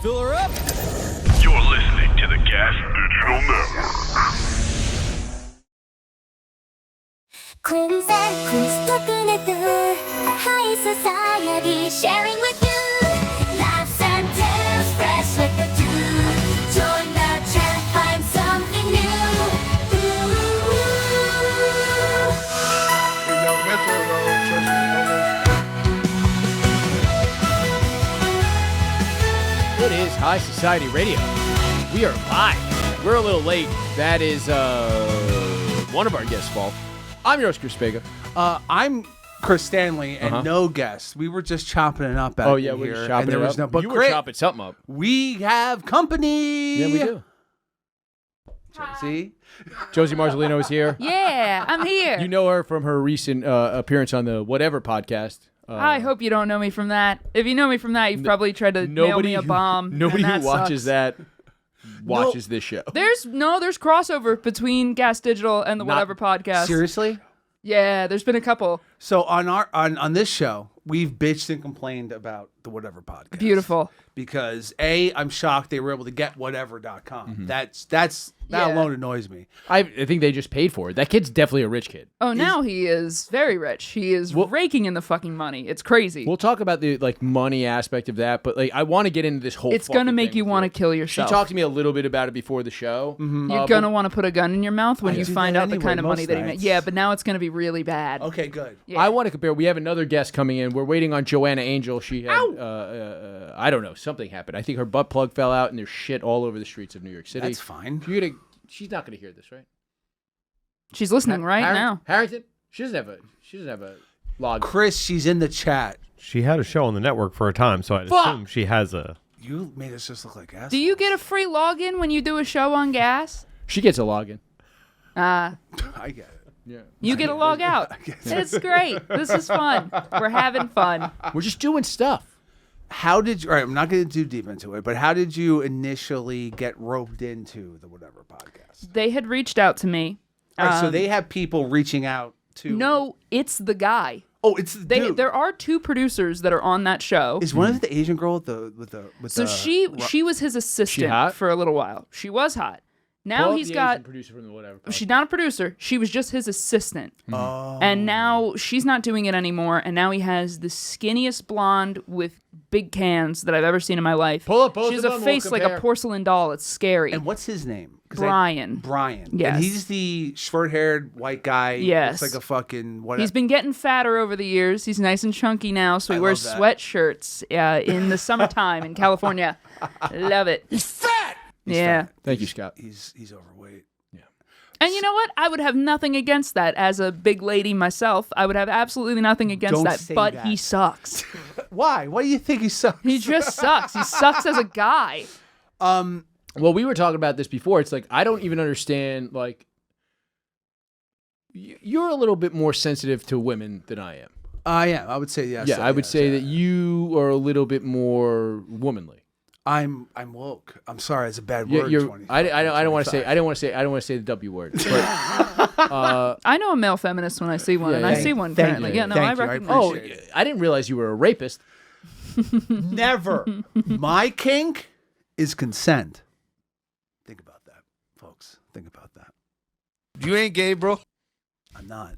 Fill her up. You're listening to the Gas Digital Network. Conspiracies, looking at the high society, sharing with you laughs and tales, fresh like the truth. Join the chat, find something new. It is High Society Radio. We are live. We're a little late. That is one of our guests' fault. I'm your host, Chris Faga. I'm Chris Stanley, and no guests. We were just chopping it up out We here. were chopping there it was up. but you were Chris, chopping something up. we have company. Yeah, we do. See? Josie Marcellino is here. Yeah, I'm here. You know her from her recent appearance on the Whatever podcast. I hope you don't know me from that. If you know me from that, you've probably tried to nail me a bomb. Nobody and who watches sucks. that watches this show. There's crossover between Gas Digital and the Whatever podcast. Seriously? Yeah, there's been a couple. So on this show, we've bitched and complained about the Whatever podcast. Beautiful. Because I'm shocked they were able to get whatever.com. That Yeah. alone annoys me. I think they just paid for it. That kid's definitely a rich kid. Oh, now he is very rich. He is raking in the fucking money. It's crazy. We'll talk about the money aspect of that, but I want to get into this whole. It's gonna fucking make thing you with want to you. kill She yourself. talked to me a little bit about it before the show. You're gonna want to put a gun in your mouth when I you do find that out the anyway, kind of money most that he made. nights. Yeah, but now it's gonna be really bad. Okay, good. Yeah. I want to compare. We have another guest coming in. We're waiting on Joanna Angel. She had, I don't know, something happened. I think her butt plug fell out, and there's shit all over the streets of New York City. That's fine. She's not going to hear this, right? She's listening right now. Harrington, she doesn't have a log. Chris, she's in the chat. She had a show on the network for a time, so I'd assume she has a... You made us just look like assholes. Do you get a free login when you do a show on Gas? She gets a login. I get it. Yeah. You get a log out. It's great. This is fun. We're having fun. We're just doing stuff. How did you? All right, I'm not going to do deep into it, but how did you initially get roped into the Whatever podcast? They had reached out to me. All right, so they have people reaching out to. No, it's the guy. Oh, it's the dude. There are two producers that are on that show. Is one of the Asian girl with the So she was his assistant hot? for a little while. She was hot. Now Well, he's the got. Asian producer from the Whatever. She's not a producer. She was just his assistant. Oh. And now she's not doing it anymore. And now he has the skinniest blonde with big cans that I've ever seen in my life. Pull up both She has of a them, face we'll like a compare. porcelian doll. It's scary. And what's his name? 'Cause Brian. Brian. Yes. And he's the short-haired white guy. Yes. Looks like a fucking whatever. He's been getting fatter over the years. He's nice and chunky now, so he I wears love that. sweatshirts in the summertime in California. Love it. He's fat. Yeah. Thank you, Scott. He's overweight. And you know what? I would have nothing against that as a big lady myself. I would have absolutely nothing against Don't that, say but that. he sucks. Why? Why do you think he sucks? He just sucks. He sucks as a guy. Well, we were talking about this before. It's like I don't even understand. You're a little bit more sensitive to women than I am. Yeah, I would say yes. Yeah, I would say that you are a little bit more womanly. I'm woke. I'm sorry, it's a bad Yeah, word. you're. 25, I don't want to say. 25. I don't want to say the W word. But, I know a male feminist when I see one, Yeah, and yeah. I see one Thank currently. you. Yeah, no, Thank I you. I recognize. oh, appreciate it. I didn't realize you were a rapist. Never. My kink is consent. Think about that, folks. Think about that. You ain't gay, bro. I'm not.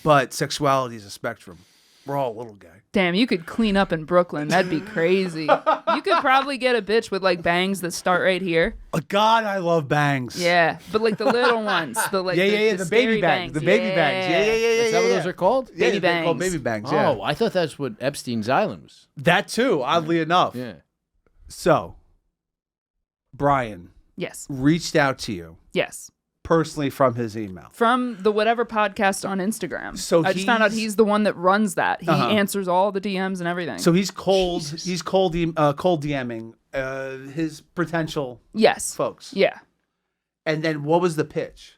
But sexuality is a spectrum. We're all a little gay. Damn, you could clean up in Brooklyn. That'd be crazy. You could probably get a bitch with like bangs that start right here. Oh, God, I love bangs. Yeah, but like the little ones, the like The the baby scary bangs. The baby bangs. Yeah. Is that what those are called? Yeah, Baby they're called bangs. baby bangs. Yeah. Oh, I thought that's what Epstein's Island was. That too, oddly enough. Yeah. So, Brian Yes, reached out to you yes. personally from his email. From the Whatever podcast on Instagram. So I just found out he's- he's the one that runs that. He Uh-huh. answers all the DMs and everything. So he's cold. He's cold DMing his potential yes, folks. yeah. And then what was the pitch?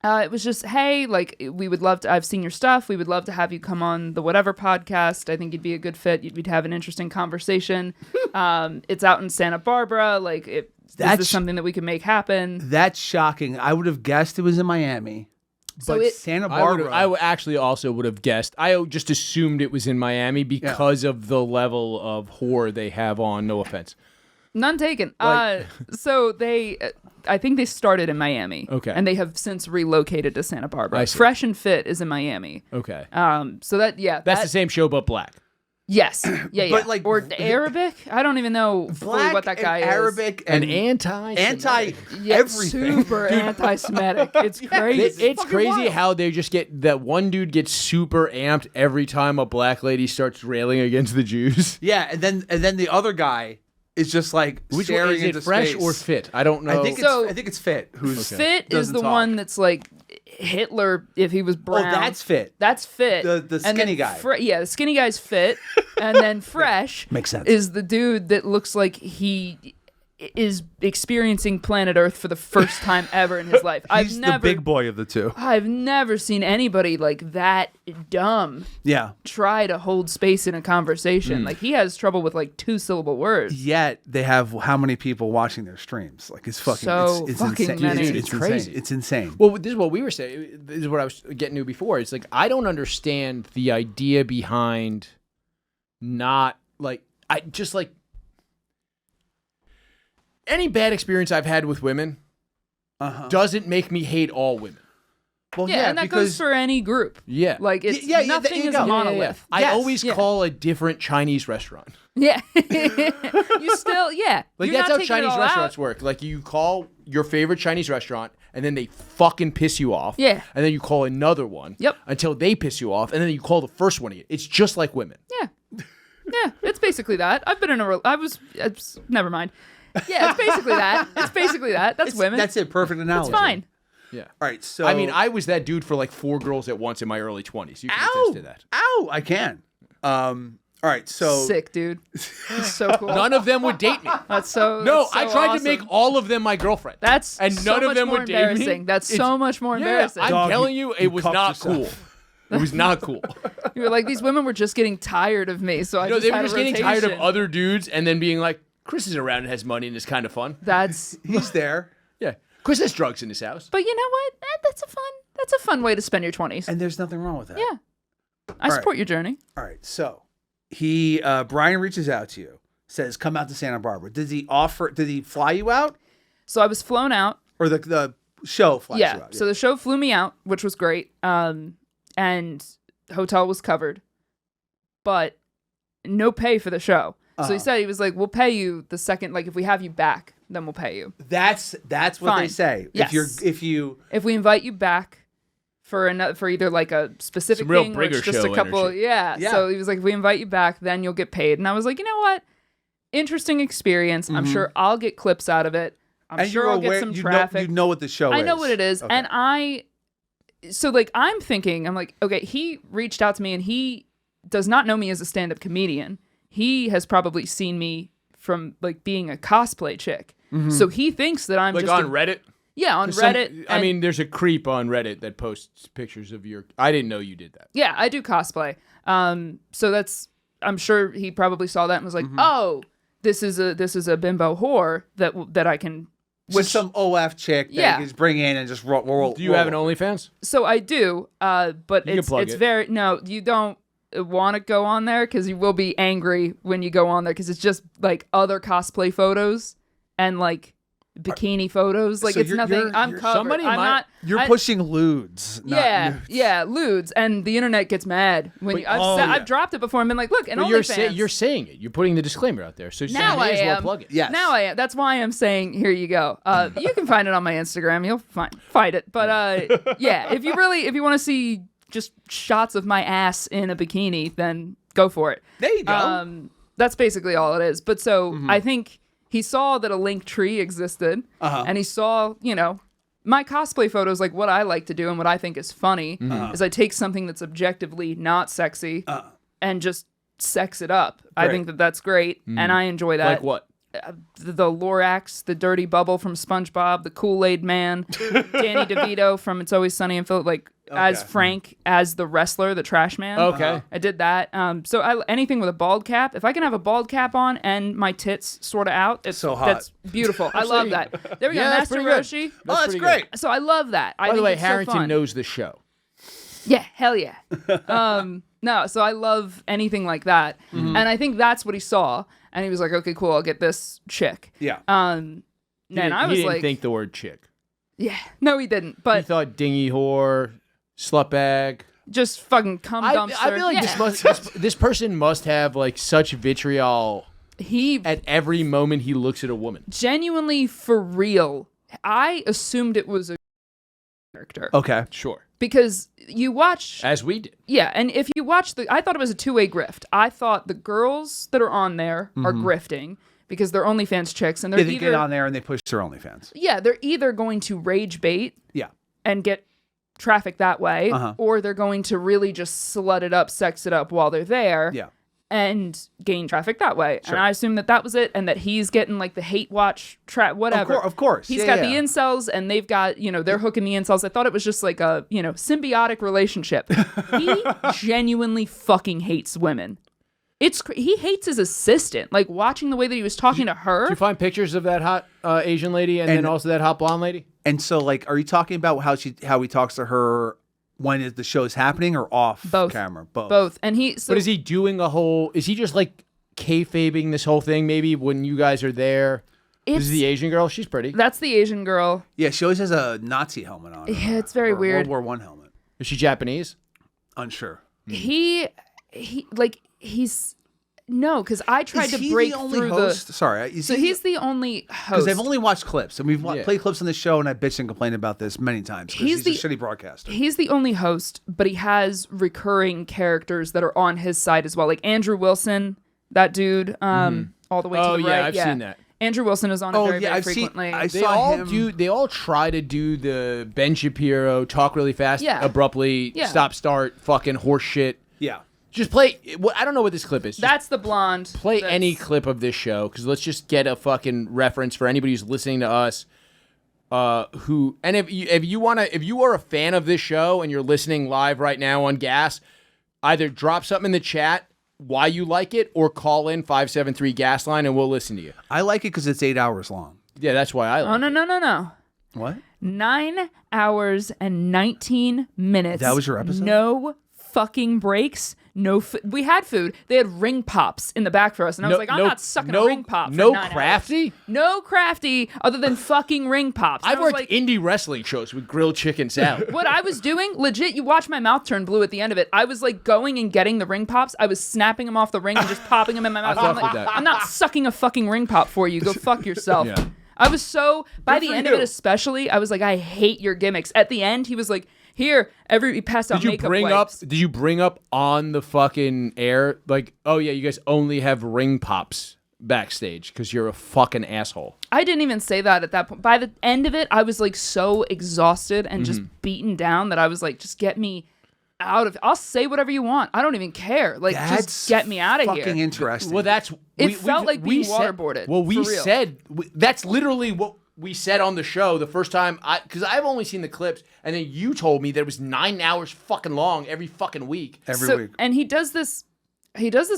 It was just, hey, like, we would love to, I've seen your stuff. We would love to have you come on the Whatever podcast. I think you'd be a good fit. We'd have an interesting conversation. It's out in Santa Barbara. Like, is this something that we can make happen? That's shocking. I would have guessed it was in Miami. So But it- Santa I Barbara. actually also would have guessed. I just assumed it was in Miami because of the level of whore they have on. No offense. None taken. So they, I think they started in Miami. Okay. And they have since relocated to Santa Barbara. I see. Fresh and Fit is in Miami. Okay. So That's the same show, but black. Yes. Yeah. But, like, or Arabic. I don't even know fully Black what that guy and is. Arabic And and anti. Yeah, everything. super anti-Semitic. It's crazy. It's crazy how they just get that one dude gets super amped every time a black lady starts railing against the Jews. Yeah, and then the other guy is just like Which one, staring is into it fresh space. or Fit? I don't know. I think it's Fit. Who's Fit is doesn't the talk. one that's like Hitler if he was brown. Oh, that's Fit. That's Fit. The And skinny then guy. Yeah, the skinny guy's Fit. And then Fresh Makes sense. is the dude that looks like he is experiencing planet Earth for the first time ever in his life. He's the big boy of the two. I've never seen anybody like that dumb Yeah. try to hold space in a conversation. Like he has trouble with like 2syllable words. Yet they have how many people watching their streams? Like it's fucking So it's fucking insane. many. Dude, It's insane. crazy. It's insane. Well, this is what we were saying. This is what I was getting to before. It's like I don't understand the idea behind not like I just like any bad experience I've had with women doesn't make me hate all women. Well, Yeah, and that goes for any group. Yeah. Like it's Yeah, nothing there you is go. a monolith. I Yes. always Yeah. call a different Chinese restaurant. Yeah. You still, yeah. Like You're that's not how taking it Chinese all restaurants out. work. Like you call your favorite Chinese restaurant and then they fucking piss you off. Yeah. And then you call another one. Yep. Until they piss you off and then you call the first one again. It's just like women. Yeah. Yeah, it's basically that. I've been in never mind. Yeah, it's basically that. It's basically that. That's women. That's it. Perfect analogy. It's fine. Yeah. All right. So I mean, I was that dude for like 4 girls at once in my early 20s. You can attest to that. Ow! I can. All right. So Sick, dude. That's so cool. None of them would date me. That's so. No, that's so I tried awesome. to make all of them my girlfriend. That's and so none of much them more would date me. embarrassing. That's It's- so much more Yeah, embarrassing. I'm Dog, telling you you, it was cuffed not yourself. cool. It was not cool. You were like, these women were just getting tired of me, so I No, just they were had just a getting tired of rotation. other dudes and then being like, Chris is around and has money and is kind of fun. That's. he's there, Yeah. Chris has drugs in his house. But you know what? That's a fun way to spend your 20s. and there's nothing wrong with that. Yeah. I support your journey. All right. So Brian reaches out to you, says, "Come out to Santa Barbara." Did he fly you out, So I was flown out. or the show flies you Yeah. out? So the show flew me out, which was great. And hotel was covered, but no pay for the show. So he said, he was like, we'll pay you the second, like if we have you back, then we'll pay you. That's what they Fine. say. Yes. If If we invite you back for either like a specific Some real thing or it's Brigger just a show couple, energy. yeah. Yeah. So he was like, if we invite you back, then you'll get paid. And I was like, you know what? Interesting experience. I'm sure I'll get clips out of it. I'm and sure you're I'll aware, get some you traffic. know what the show is. I know what it is. Okay. And so like I'm thinking, I'm like, okay, he reached out to me and he does not know me as a stand-up comedian. He has probably seen me from like being a cosplay chick. So he thinks that I'm Like just on Reddit? Yeah, on 'Cause some- Reddit. I and- mean, there's a creep on Reddit that posts pictures of your. I didn't know you did that. yeah, I do cosplay. So that's I'm sure he probably saw that and was like, "Oh, this is a bimbo whore that I can." Just some OF chick that Yeah. you just bring in and just roll. Do you have an OnlyFans? So I do, but You can plug it's it. very no. You don't want to go on there because you will be angry when you go on there because it's just like other cosplay photos and like bikini photos. Like So it's nothing. I'm you're- covered. somebody I'm might- not. You're I- pushing lewds. not Yeah, nudes. yeah, lewds, and the internet gets mad when you, I've dropped it before and been like, look, and But OnlyFans. you're saying it. You're putting the disclaimer out there. So Now you may I as well am. plug it. Yes. Now I am. That's why I'm saying here you go. You can find it on my Instagram. You'll find it. But yeah, if you want to see just shots of my ass in a bikini, then go for it. There you go. That's basically all it is. But so I think he saw that a link tree existed, and he saw, my cosplay photos, like what I like to do and what I think is funny, is I take something that's objectively not sexy and just sex it up. I Great. think that's great, and I enjoy that. Like what? The Lorax, the Dirty Bubble from SpongeBob, the Kool-Aid Man, Danny DeVito from It's Always Sunny in Philly, as Frank, as the wrestler, the Trash Man. Okay. I did that. So anything with a bald cap, if I can have a bald cap on and my tits sort of out, it's So hot. That's beautiful. I love that. There we go, Yeah, that's Master pretty good. Roshi. That's pretty great. So I love that. I By the think way, it's so Harrington fun. knows the show. Yeah, hell yeah. No, so I love anything like that. And I think that's what he saw. And he was like, okay, cool, I'll get this chick. Yeah. And I was he didn't like, think the word chick. yeah, no, he didn't. He But thought dingy whore, slut bag. just fucking cum dumpster. I feel like this person must have like such vitriol he at every moment he looks at a woman. genuinely, for real, I assumed it was a character. Okay. Sure. Because you watch... As we did. Yeah, and if you watch I thought it was a two-way grift. I thought the girls that are on there are grifting because they're OnlyFans chicks, and they're They get on there and they push their OnlyFans. Yeah, they're either going to rage bait Yeah. and get traffic that way, or they're going to really just slut it up, sex it up while they're there. Yeah. And gain traffic that way. Sure. And I assumed that was it, and that he's getting like the hate watch whatever. Of course. He's got the incels, and they've got, they're hooking the incels. I thought it was just like a, symbiotic relationship. He genuinely fucking hates women. He hates his assistant. Like, watching the way that he was talking to her. Did you find pictures of that hot Asian lady and then also that hot blonde lady? And so, like, are you talking about how he talks to her when the show is happening or off camera? Both. And but is he doing is he just like kayfabing this whole thing maybe when you guys are there? This is the Asian girl? She's pretty. That's the Asian girl. Yeah, she always has a Nazi helmet on. Yeah, it's very weird. World War I helmet. Is she Japanese? Unsure. No, because I tried to break through host? Sorry. He's the only host. Because I've only watched clips, and we've played clips on the show, and I bitched and complained about this many times. He's a shitty broadcaster. He's the only host, but he has recurring characters that are on his side as well. Like Andrew Wilson, that dude, all the way to the right. Yeah, I've seen that. Andrew Wilson is on it very frequently. They all try to do the Ben Shapiro, talk really fast, abruptly, stop, start, fucking horse shit. Yeah. Just play. I don't know what this clip is. That's the blonde. Play any clip of this show, because let's just get a fucking reference for anybody who's listening to us. If you are a fan of this show and you're listening live right now on Gas, either drop something in the chat why you like it, or call in 573 Gas line and we'll listen to you. I like it because it's 8 hours long. Yeah, that's why I like it. Oh no. What? 9 hours and 19 minutes. That was your episode? No fucking breaks. We had food. They had ring pops in the back for us, and I was like, I'm not sucking a ring pop. No crafty? No crafty, other than fucking ring pops. I've worked indie wrestling shows with grilled chicken salad. What I was doing, legit, you watch my mouth turn blue at the end of it. I was like going and getting the ring pops. I was snapping them off the ring and just popping them in my mouth. I'm not sucking a fucking ring pop for you. Go fuck yourself. Yeah. I was by the end of it especially, I was like, I hate your gimmicks. At the end, he was like, here, he passed out makeup wipes. Did you bring up on the fucking air, like, oh yeah, you guys only have ring pops backstage because you're a fucking asshole? I didn't even say that at that point. By the end of it, I was like so exhausted and just beaten down that I was like, just get me out of. I'll say whatever you want. I don't even care. Like, just get me out of here. Fucking interesting. Well, it felt like being waterboarded. Well, that's literally what we said on the show the first time, because I've only seen the clips, and then you told me that it was 9 hours fucking long every fucking week. Every week. And he does this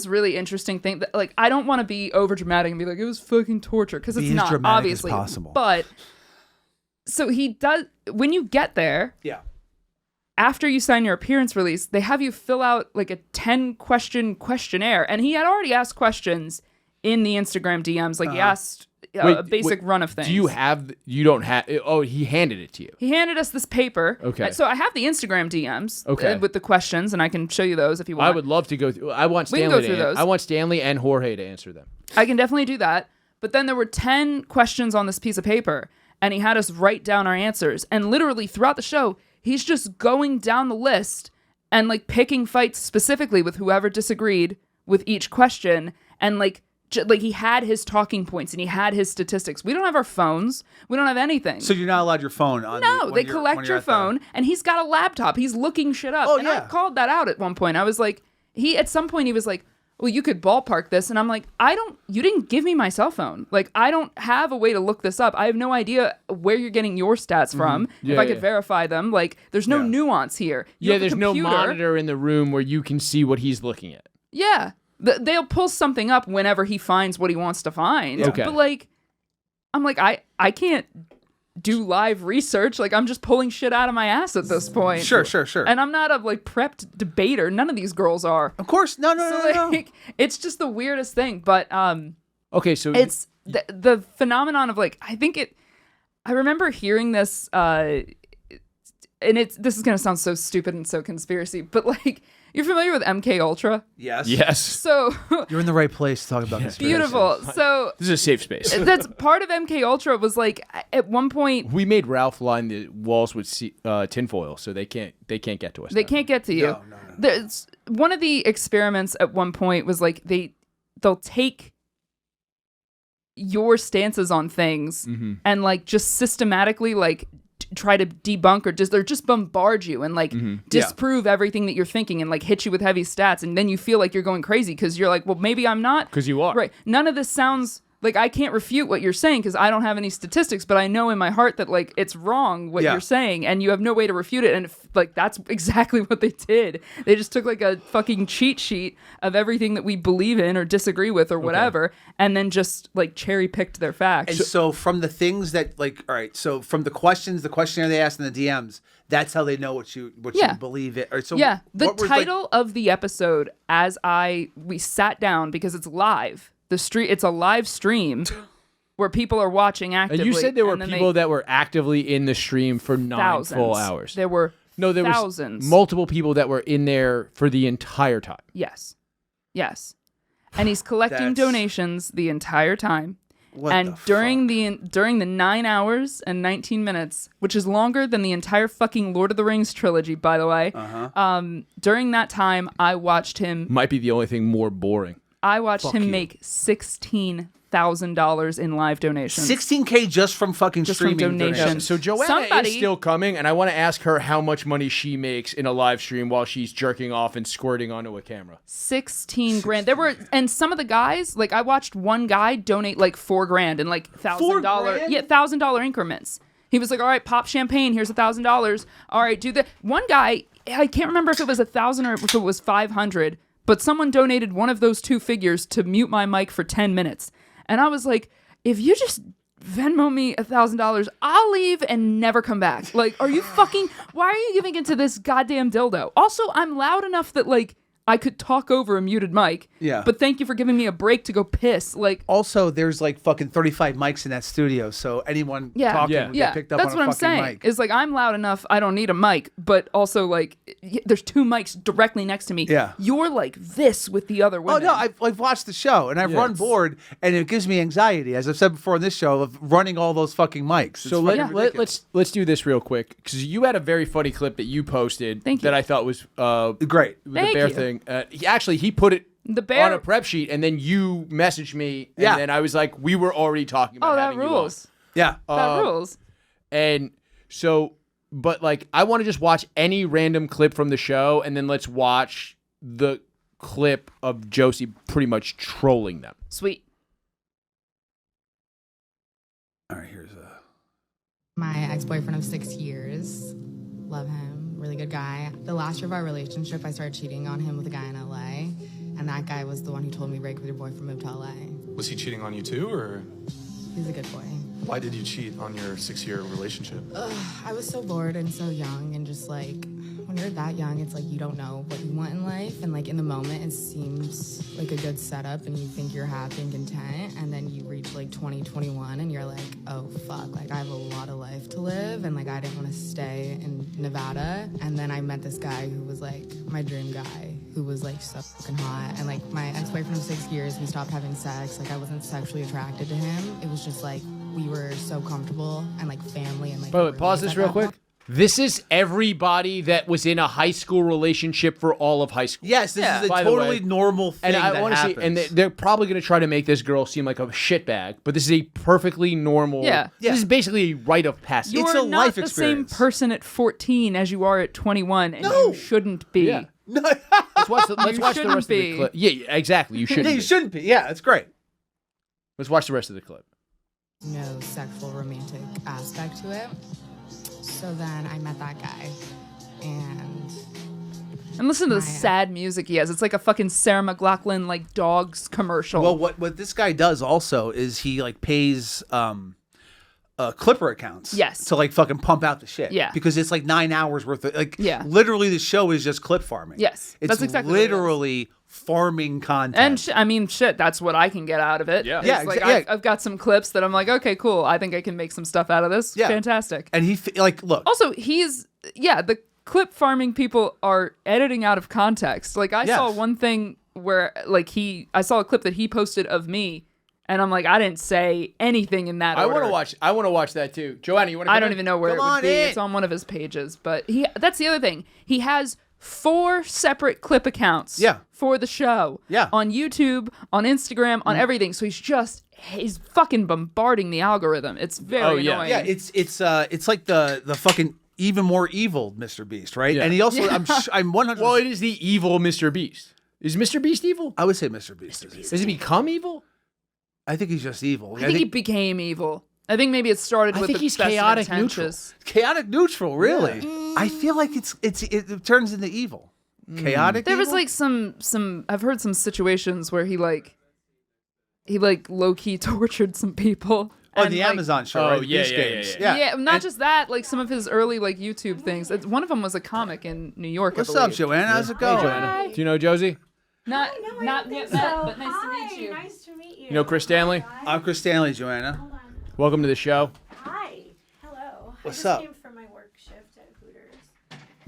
really interesting thing that, like, I don't want to be over dramatic and be like, it was fucking torture, because it's not, obviously. As possible. But so he does, when you get there, after you sign your appearance release, they have you fill out like a 10-question questionnaire, and he had already asked questions in the Instagram DMs, like he asked a basic run of things. You don't have, he handed it to you. He handed us this paper. Okay. So I have the Instagram DMs with the questions, and I can show you those if you want. I would love to go through. I want Stanley and Jorge to answer them. I can definitely do that. But then there were 10 questions on this piece of paper, and he had us write down our answers. And literally throughout the show, he's just going down the list and like picking fights specifically with whoever disagreed with each question, and like he had his talking points and he had his statistics. We don't have our phones. We don't have anything. So you're not allowed your phone on. No, they collect your phone, and he's got a laptop. He's looking shit up. I called that out at one point. I was like, at some point he was like, well, you could ballpark this. And I'm like, you didn't give me my cell phone. Like, I don't have a way to look this up. I have no idea where you're getting your stats from. If I could verify them, like, there's no nuance here. There's no monitor in the room where you can see what he's looking at. Yeah. They'll pull something up whenever he finds what he wants to find. Okay. But like, I'm like, I can't do live research. Like, I'm just pulling shit out of my ass at this point. Sure. And I'm not a like prepped debater. None of these girls are. Of course. No. It's just the weirdest thing. But Okay, so It's the phenomenon of like, I remember hearing this, and this is going to sound so stupid and so conspiracy, but like, you're familiar with MK Ultra? Yes. yes, So You're in the right place to talk about conspiracy. beautiful. So this is a safe space. that's part of MK Ultra was like at one point We made Ralph line the walls with tinfoil, so they can't get to us. they now. can't get to you. No. There's one of the experiments at one point was like they'll take your stances on things and like just systematically like try to debunk or just bombard you and like disprove everything that you're thinking and like hit you with heavy stats, and then you feel like you're going crazy because you're like, well, maybe I'm not, because you are right. None of this sounds like I can't refute what you're saying because I don't have any statistics, but I know in my heart that like it's wrong what you're saying, and you have no way to refute it. And like that's exactly what they did. They just took like a fucking cheat sheet of everything that we believe in or disagree with or whatever, and then just like cherry picked their facts. And so from the things that like, all right, so from the questionnaire they asked in the DMs, that's how they know what you believe it. Or so Yeah, the what was, title of the episode we sat down because it's live. It's a live stream where people are watching actively. And you said there were and then people that were actively in the stream for 9 thousands. full hours. There were there thousands. was multiple people that were in there for the entire time. Yes. And he's collecting donations the entire time. And during the 9 hours and 19 minutes, which is longer than the entire fucking Lord of the Rings trilogy, by the way, during that time, I watched him. Might be the only thing more boring. I watched him make $16,000 in live donations. $16K just from fucking Just from streaming donations. So Joanna is still coming, and I want to ask her how much money she makes in a live stream while she's jerking off and squirting onto a camera. 16 grand. There were, and some of the guys, like I watched one guy donate like $4 grand in like $1,000, $1,000 increments. He was like, all right, pop champagne, here's $1,000. All right, do that. One guy, I can't remember if it was 1,000 or if it was 500, but someone donated one of those two figures to mute my mic for 10 minutes. And I was like, if you just Venmo me $1,000, I'll leave and never come back. Like, are you fucking, why are you giving it to this goddamn dildo? Also, I'm loud enough that like I could talk over a muted mic. Yeah. But thank you for giving me a break to go piss. Like, Also, there's like fucking 35 mics in that studio, so anyone talking would get picked up that's on what a I'm fucking saying. mic. Is like I'm loud enough. I don't need a mic, but also like there's two mics directly next to me. Yeah. You're like this with the other Oh women. no, I've watched the show and I've run board, and it gives me anxiety, as I've said before on this show, of running all those fucking mics. It's So fucking ridiculous. let's do this real quick, because you had a very funny clip that you posted Thank you. that I thought was Great. the Thank bear you. thing. He put it The bear on a prep sheet, and then you messaged me, and Yeah. then I was like, we were already talking about Oh, that having you on. rules. Yeah. That rules. And so, but like, I want to just watch any random clip from the show, and then let's watch the clip of Josie pretty much trolling them. Sweet. All right, here's My ex-boyfriend of 6 years. Love him. Really good guy. The last year of our relationship, I started cheating on him with a guy in LA. And that guy was the one who told me, break with your boyfriend, move to LA. Was he cheating on you too, or He's a good boy. why did you cheat on your 6-year relationship? I was so bored and so young, and just like, when you're that young, it's like you don't know what you want in life. And like in the moment, it seems like a good setup and you think you're happy and content. And then you reach like 2021 and you're like, oh fuck, like I have a lot of life to live. And like I didn't want to stay in Nevada. And then I met this guy who was like my dream guy, who was like so fucking hot. And like my ex-boyfriend of 6 years, we stopped having sex. Like I wasn't sexually attracted to him. It was just like we were so comfortable and like family and like. By the way, pause this real quick. This is everybody that was in a high school relationship for all of high school. Yes, this is a By the totally way. normal thing. And I that want to see, and happens. they're probably going to try to make this girl seem like a shitbag, but this is a perfectly normal. Yeah. This is basically a rite of passage. You're It's a not life the experience. same person at 14 as you are at 21, and No. you shouldn't be. Yeah. Let's watch the rest of shouldn't the be. clip. Yeah, exactly. You shouldn't. Yeah, you shouldn't be. Yeah, it's great. Let's watch the rest of the clip. No sexual romantic aspect to it. So then I met that guy, and And listen to the My- sad music he has. It's like a fucking Sarah McLachlan like dogs commercial. Well, what this guy does also is he like pays Clipper accounts. Yes. To like fucking pump out the shit. Yeah. Because it's like 9 hours worth of like. Yeah. Literally, the show is just clip farming. Yes, It's that's exactly what it is. literally farming content. And I mean, shit, that's what I can get out of it. Yeah. It's Yeah, like yeah. I've got some clips that I'm like, okay, cool. I think I can make some stuff out of this. Yeah. Fantastic. And look. Also, the clip farming people are editing out of context. Like I saw one thing where like I saw a clip that he posted of me, and I'm like, I didn't say anything in that. I order. want to watch that too. Joanna, you want to? I don't even know where Come it would on be. in. It's on one of his pages, but that's the other thing. He has 4 separate clip accounts for the show. Yeah. On YouTube, on Instagram, on everything. So he's fucking bombarding the algorithm. It's very annoying. Yeah, it's like the fucking even more evil MrBeast, right? Yeah. And he also I'm 100. Well, it is the evil MrBeast. Is MrBeast evil? I would say MrBeast is evil. Does he become evil? I think he's just evil. I think he became evil. I think maybe it started with think the he's best of chaotic intentions. chaotic neutral, really. I feel like it turns into evil. Chaotic. There was evil? like some I've heard some situations where he low key tortured some people. on and, the like, Amazon show. Oh, right? yeah, Beast yeah, Games. yeah. Yeah, not And- just that, like some of his early like YouTube things. One of them was a comic in New York. What's I up, believe. Joanna? How's it Hey, going? Joanna. Do you know Josie? Not I not don't yet think met, so. but nice Hi, to meet you. Nice to meet you. You know Chris Stanley? I'm Chris Stanley, Joanna. Hold on. Welcome to the show. Hi. Hello. What's I up? just came from my work shift at Hooters.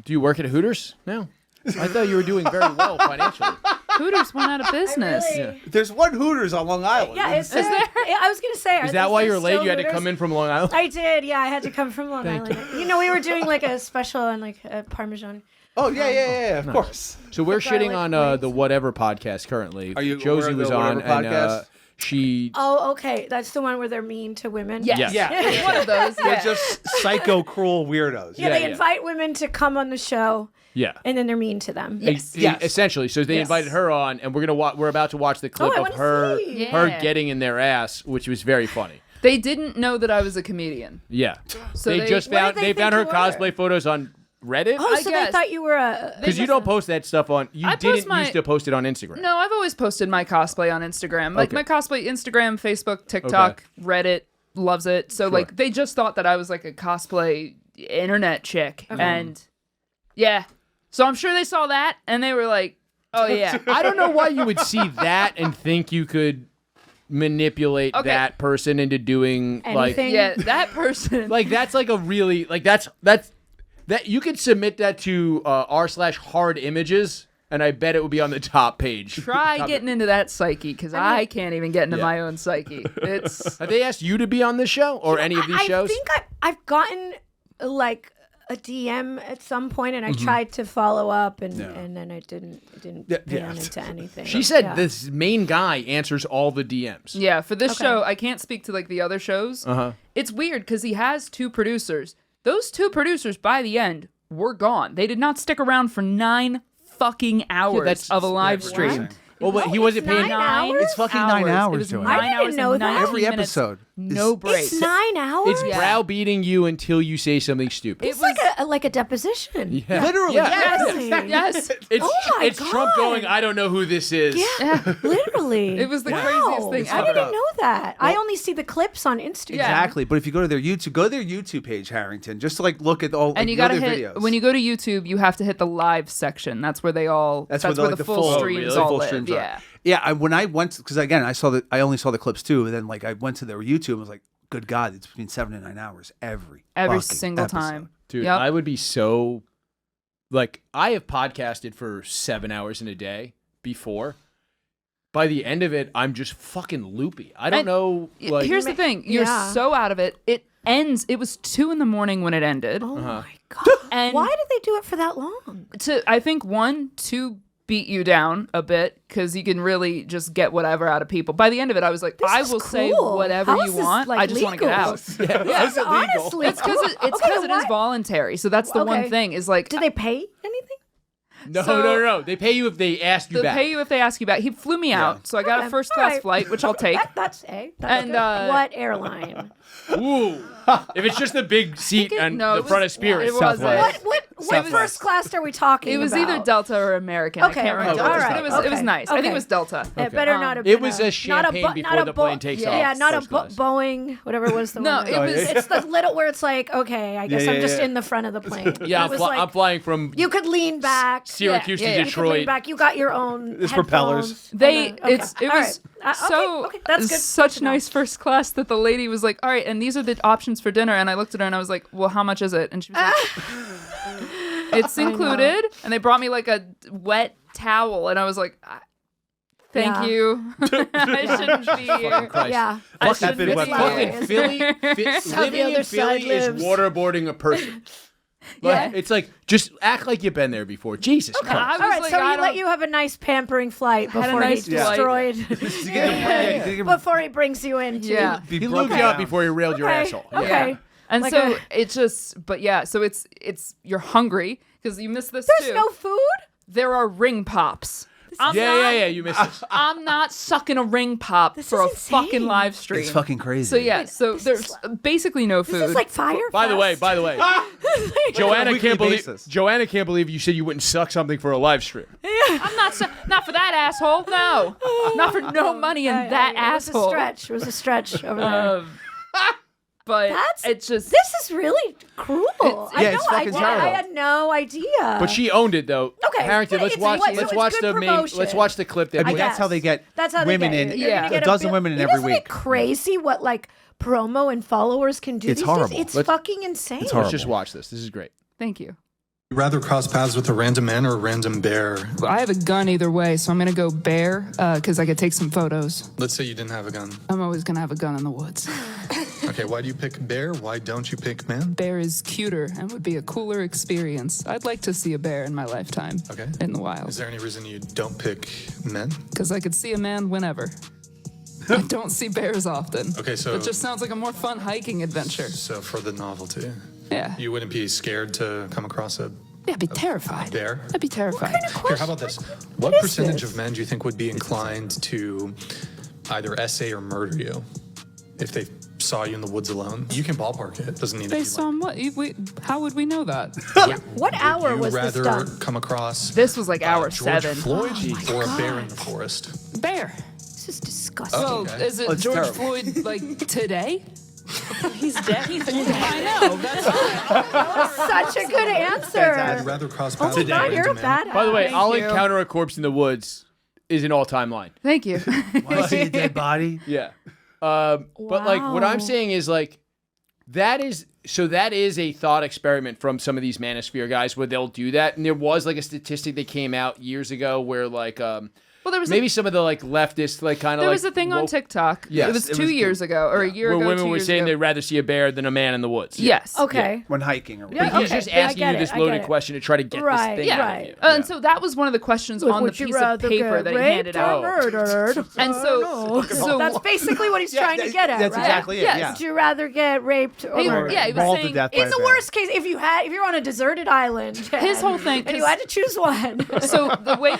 Do you work at Hooters? No. I thought you were doing very well financially. Hooters went out of business. Really? There's one Hooters on Long Island. Yeah, is there? I was gonna say. Is that why you're late? You had to come in from Long Island? I did. Yeah, I had to come from Long Island. You know, we were doing like a special on like a Parmesan. Oh yeah, of course. So we're shitting garlic on wings. the Whatever podcast currently. Are you Josie aware of was the on, Whatever and podcast? she. Oh, okay. That's the one where they're mean to women. Yes. Yeah. One of those. They're Yeah. just psycho cruel weirdos. Yeah, they yeah. invite women to come on the show, Yeah. and then they're mean to them. Yes. Essentially, so they invited her on, and we're about to watch the clip I of wanna her see. her Yeah. getting in their ass, which was very funny. They didn't know that I was a comedian. Yeah. So they just Where found did they found think her you were? cosplay photos on Reddit. Oh, I so guess. they thought you were a. Because you don't post that stuff on. You I post didn't my- used to post it on Instagram. No, I've always posted my cosplay on Instagram. Like Okay. my cosplay, Instagram, Facebook, TikTok, Reddit loves it. So like they just thought that I was like a cosplay internet chick, and yeah. So I'm sure they saw that and they were like, "Oh yeah." I don't know why you would see that and think you could manipulate Okay. that person into doing Anything? Yeah, that person. like that's like a really like that's that you could submit that to r/hard images and I bet it would be on the top page. Try getting into that psyche because I can't even get into my own psyche. It's Have they asked you to be on this show or any of these shows? I think I've gotten like a DM at some point, and I tried to follow up, and then it didn't pan into anything. She said Yeah. this main guy answers all the DMs. yeah. For this show, I can't speak to like the other shows. It's weird because he has 2 producers. Those 2 producers by the end were gone. They did not stick around for 9 fucking hours that's of a live never stream. mind. Well, but he wasn't paying. 9 hours? It's fucking 9 hours, It was Joanna. 9 I didn't hours and know that. 19 Every minutes, episode no is- breaks. It's 9 hours. It's Yeah. browbeating you until you say something stupid. It's like a deposition. Yeah. Literally, Yeah. Yes. Yes. It's, Oh my it's Trump God. going, I don't know who this is. Yeah, literally. It was the Wow. craziest thing I ever. didn't know that. I only see the clips on Instagram. Yeah. Exactly, but if you go to their YouTube page, Harrington, just to like look at all, And like, you go gotta to their hit videos. when you go to YouTube, you have to hit the live section. That's where they all. That's, where like, the full streams really? all full live. streams are. Yeah. Yeah, when I went, because again, I only saw the clips too, and then like I went to their YouTube and was like, good God, it's between 7 and 9 hours every fucking Single episode. time. Dude, Yep. I would be so like I have podcasted for 7 hours in a day before. By the end of it, I'm just fucking loopy. I don't And know. Like, Here's the thing: you're Yeah. so out of it. It ends. It was 2 a.m. when it ended. Oh my God. And Why did they do it for that long? I think 1, 2 beat you down a bit because you can really just get whatever out of people. By the end of it, I was like, This I is will say cool. whatever How you is this, want. like, I just want to get legal? out. Yes, honestly. It's because it is voluntary. So that's the one Okay. thing. Is like, Did they pay anything? no. They pay you if they ask you they'll back. pay you if they ask you back. He flew me out, so I got a Okay. first All class right. flight, which I'll take. That's that's And, good. What airline? Ooh. If it's just the big seat and No, the it was- front of Spirit, it wasn't. Southwest. What What first class are we talking It was about? either Delta or American. Okay, I can't remember. all right, But it was nice. I think it was Delta. It better not have been It was a champagne before the plane takes off. Yeah, not a first class. Boeing, whatever was the No, one. it was. It's the little where it's like, okay, I guess I'm just in the front of the plane. Yeah, It was like, I'm flying from you could lean back. Syracuse to You could lean Detroit. back. You got your own There's propellers. headphones. It All was right. so okay, that's good. such Good to know. nice first class that the lady was like, all right, and these are the options for dinner. And I looked at her and I was like, well, how much is it? And she was like, it's included. And they brought me like a wet towel. And I was like, thank you. I shouldn't be here. Yeah. I Fuck that shouldn't be Midwest here. How the living other in side Philly is lives. waterboarding a person. Like, it's like, just act like you've been there before. Jesus Christ. I was All right, like, so I he let don't- you have a nice pampering flight Had a before nice he flight. destroyed. Before he brings you in. Yeah. He lubed you up before he railed your asshole. Yeah. Okay. And Like so a- it's just, but yeah, so it's you're hungry because you missed this There's too. no food? There are ring pops. Yeah, you missed this. I'm not sucking a ring pop for a is insane. fucking live stream. It's fucking crazy. So yeah, so there's basically no food. This is like fire. By the way, Joanna weekly can't believe basis. Joanna can't believe you said you wouldn't suck something for a live stream. I'm not for that asshole. No, not for no money in that asshole. It was a stretch over there. But it's just This is really cruel. yeah, it's fucking I terrible. had no idea. But she owned it though. Okay, Harrington, but let's it's watch what- so let's it's watch good the promotion. let's watch the clip that I mean, we- that's how they get That's how women they in. get it. You're gonna get a dozen bill- women in every Isn't week. it crazy what like promo and followers can do? It's these horrible. days? It's Let's- fucking insane. It's let's horrible. just watch this. This is great. thank you. Rather cross paths with a random man or a random bear? I have a gun either way, so I'm going to go bear because I could take some photos. Let's say you didn't have a gun. I'm always going to have a gun in the woods. Okay, why do you pick bear? Why don't you pick man? Bear is cuter and would be a cooler experience. I'd like to see a bear in my lifetime Okay. in the wild Is there any reason you don't pick men? because I could see a man whenever. I don't see bears often. Okay, so- It just sounds like a more fun hiking adventure. So for the novelty, Yeah. you wouldn't be scared to come across a Yeah, I'd be terrified. bear? I'd be terrified. Here, how about this? What is percentage this? of men do you think would be inclined to either essay or murder you if they saw you in the woods alone? You can ballpark it. It doesn't need to be Based like, on what? How would we know that? What hour you was this rather done? come across This was like hour George 7. Floyd Oh or a bear in the forest? Bear. This is disgusting. Well, okay. is it it's George terrible. Floyd like today? He's dead. I know. That's Such a good answer. I'd rather cross Oh paths my with a God, you're a random man. badass. By the way, Thank I'll you. encounter a corpse in the woods is an all-time line. Thank you. Want to see a dead body? Yeah. But like what I'm Wow. saying is like that is a thought experiment from some of these manosphere guys where they'll do that. And there was like a statistic that came out years ago where like Well, there was maybe some of the like leftist like kind of there like was a thing on woke- TikTok. Yes, it was it 2 was years ago or a year where ago. women 2 were years saying ago. they'd rather see a bear than a man in the woods. Yes. Okay. When hiking or Yeah, But whatever. he's just okay, I asking get you it, this I loaded get it. question to try to get Right, this thing out right. of you. And so that was one of the questions on the Would you piece of rather paper get that he raped handed or out. murdered? And so, so That's basically what he's trying to get at, That's right? exactly it. Yes. Yeah. Would you rather get raped or He- murdered? yeah, he was Mauled to saying death by In a the bear. worst case, if you're on a deserted island, His whole thing, and you 'cause- had to choose one. so the way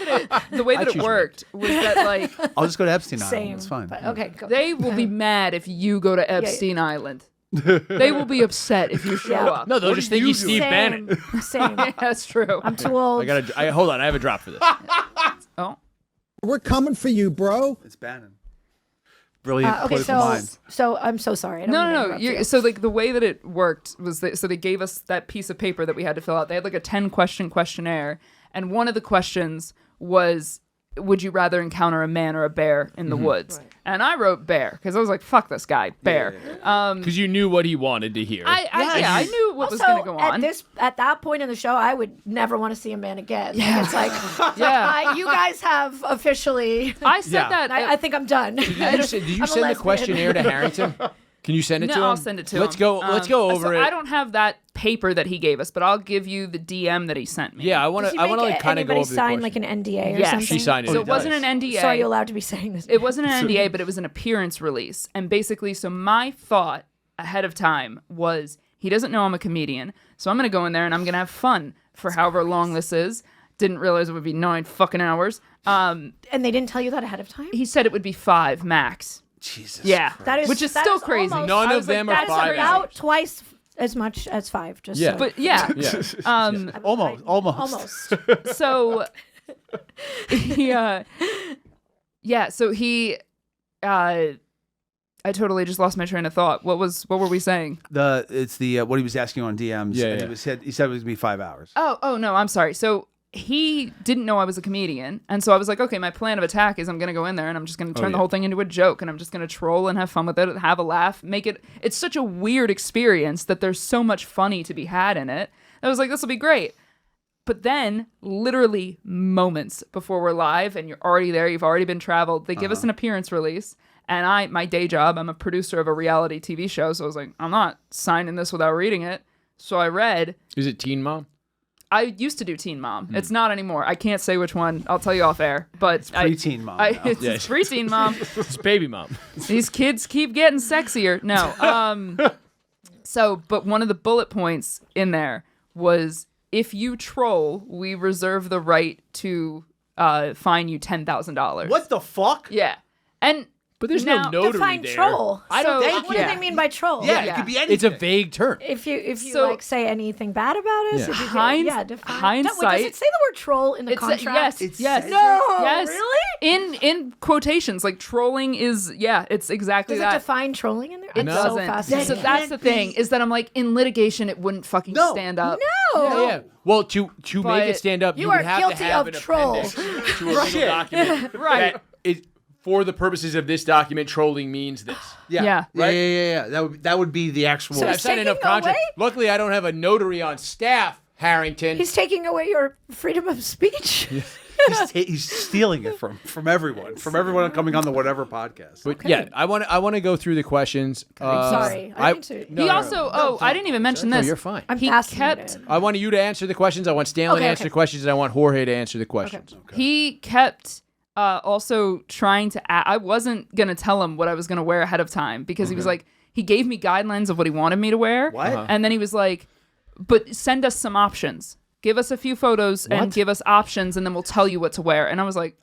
that it worked was that like I'll just go to Epstein Island. Same. It's fine. But, okay, go. they will be mad if you go to Epstein Island. They will be upset if you show Yeah. up. No, they'll just think he's Steve Same. Bannon. Same. Yeah, that's true. I'm too old. Hold on, I have a drop for this. Oh, We're coming for you, bro. It's Bannon. Brilliant Okay, political mind. so I'm so sorry. I don't mean to no. interrupt you. So like the way that it worked was that so they gave us that piece of paper that we had to fill out. They had like a 10-question questionnaire, and one of the questions was, would you rather encounter a man or a bear in the woods? Right. And I wrote bear because I was like, fuck this guy, bear. Because you knew what he wanted to hear. I knew what was Also, going to go on. at that point in the show, I would never want to see a man again. Yeah. It's like, Yeah. you guys have officially. I said that. I think I'm done. Did you I'm a send the lesbian. questionnaire to Harrington? Can you send it to him? No, I'll send it to him. Let's go over so it. I don't have that paper that he gave us, but I'll give you the DM that he sent me. Yeah, I want Did to. you I want to make like kind of go anybody over the sign question. like an NDA or Yeah, something? she signed it. So it wasn't an NDA. So are you allowed to be saying this? It wasn't an NDA, but it was an appearance release. And basically, so my thought ahead of time was he doesn't know I'm a comedian, so I'm going to go in there and I'm going to have fun for however long this is. Didn't realize it would be 9 fucking hours. And they didn't tell you that ahead of time? He said it would be 5 max. Jesus. Yeah, That is, which is that still is crazy. almost- None I of was like, them are that's 5 crazy. about twice as much as 5. Just Yeah. so. But yeah. Almost. So he so he I totally just lost my train of thought. What were we saying? It's what he was asking on DMs. Yeah, and yeah. he said it was gonna be 5 hours. Oh no, I'm sorry. So he didn't know I was a comedian, and so I was like, okay, my plan of attack is I'm gonna go in there and I'm just gonna turn the whole thing into a joke, and I'm just gonna troll and have fun with it, have a laugh, make it. It's such a weird experience that there's so much funny to be had in it. I was like, this will be great. But then, literally moments before we're live, and you're already there, you've already been traveled, they give us an appearance release. And my day job, I'm a producer of a reality TV show, so I was like, I'm not signing this without reading it. So I read. Is it Teen Mom? I used to do Teen Mom. It's not anymore. I can't say which one. I'll tell you off air. But it's Pre-Teen Mom. It's Pre-Teen Mom. It's Baby Mom. These kids keep getting sexier. No. But one of the bullet points in there was, if you troll, we reserve the right to fine you $10,000. What the fuck? Yeah. But there's Now, no notary define there. troll. I don't So think. what do they mean by troll? Yeah, it could be anything. It's a vague term. If you So- like say anything bad about us, Yeah. if you Hindsight- define. No, wait, does it say the word troll in the contract? Yes. No, Yes. really? In quotations, like trolling is, it's exactly Does that. it define trolling in there? It I'm so doesn't. fascinated. So that's the thing, is that I'm like, in litigation, it wouldn't fucking stand up. No. Yeah. Well, to But make it stand up, you would are have guilty to have of an troll. appendix to a legal document. Right. That is, for the purposes of this document, trolling means this. Yeah. Right? Yeah. That would be the actual. So I've signed enough taking contracts. away- Luckily, I don't have a notary on staff, Harrington. He's taking away your freedom of speech. He's stealing it from everyone coming on the whatever podcast. But yeah, I want to go through the questions. Sorry, I need to. He also, I didn't even mention No, this. you're fine. I'm He fascinated. kept, I want you to answer the questions. I want Stanley to Okay, answer okay. the questions, and I want Jorge to answer the questions. he kept also trying to, I wasn't going to tell him what I was going to wear ahead of time, because he was like, he gave me guidelines of what he wanted me to wear. What? And then he was like, but send us some options. Give us a few photos and give us options, and then we'll tell you what to wear. And I was like,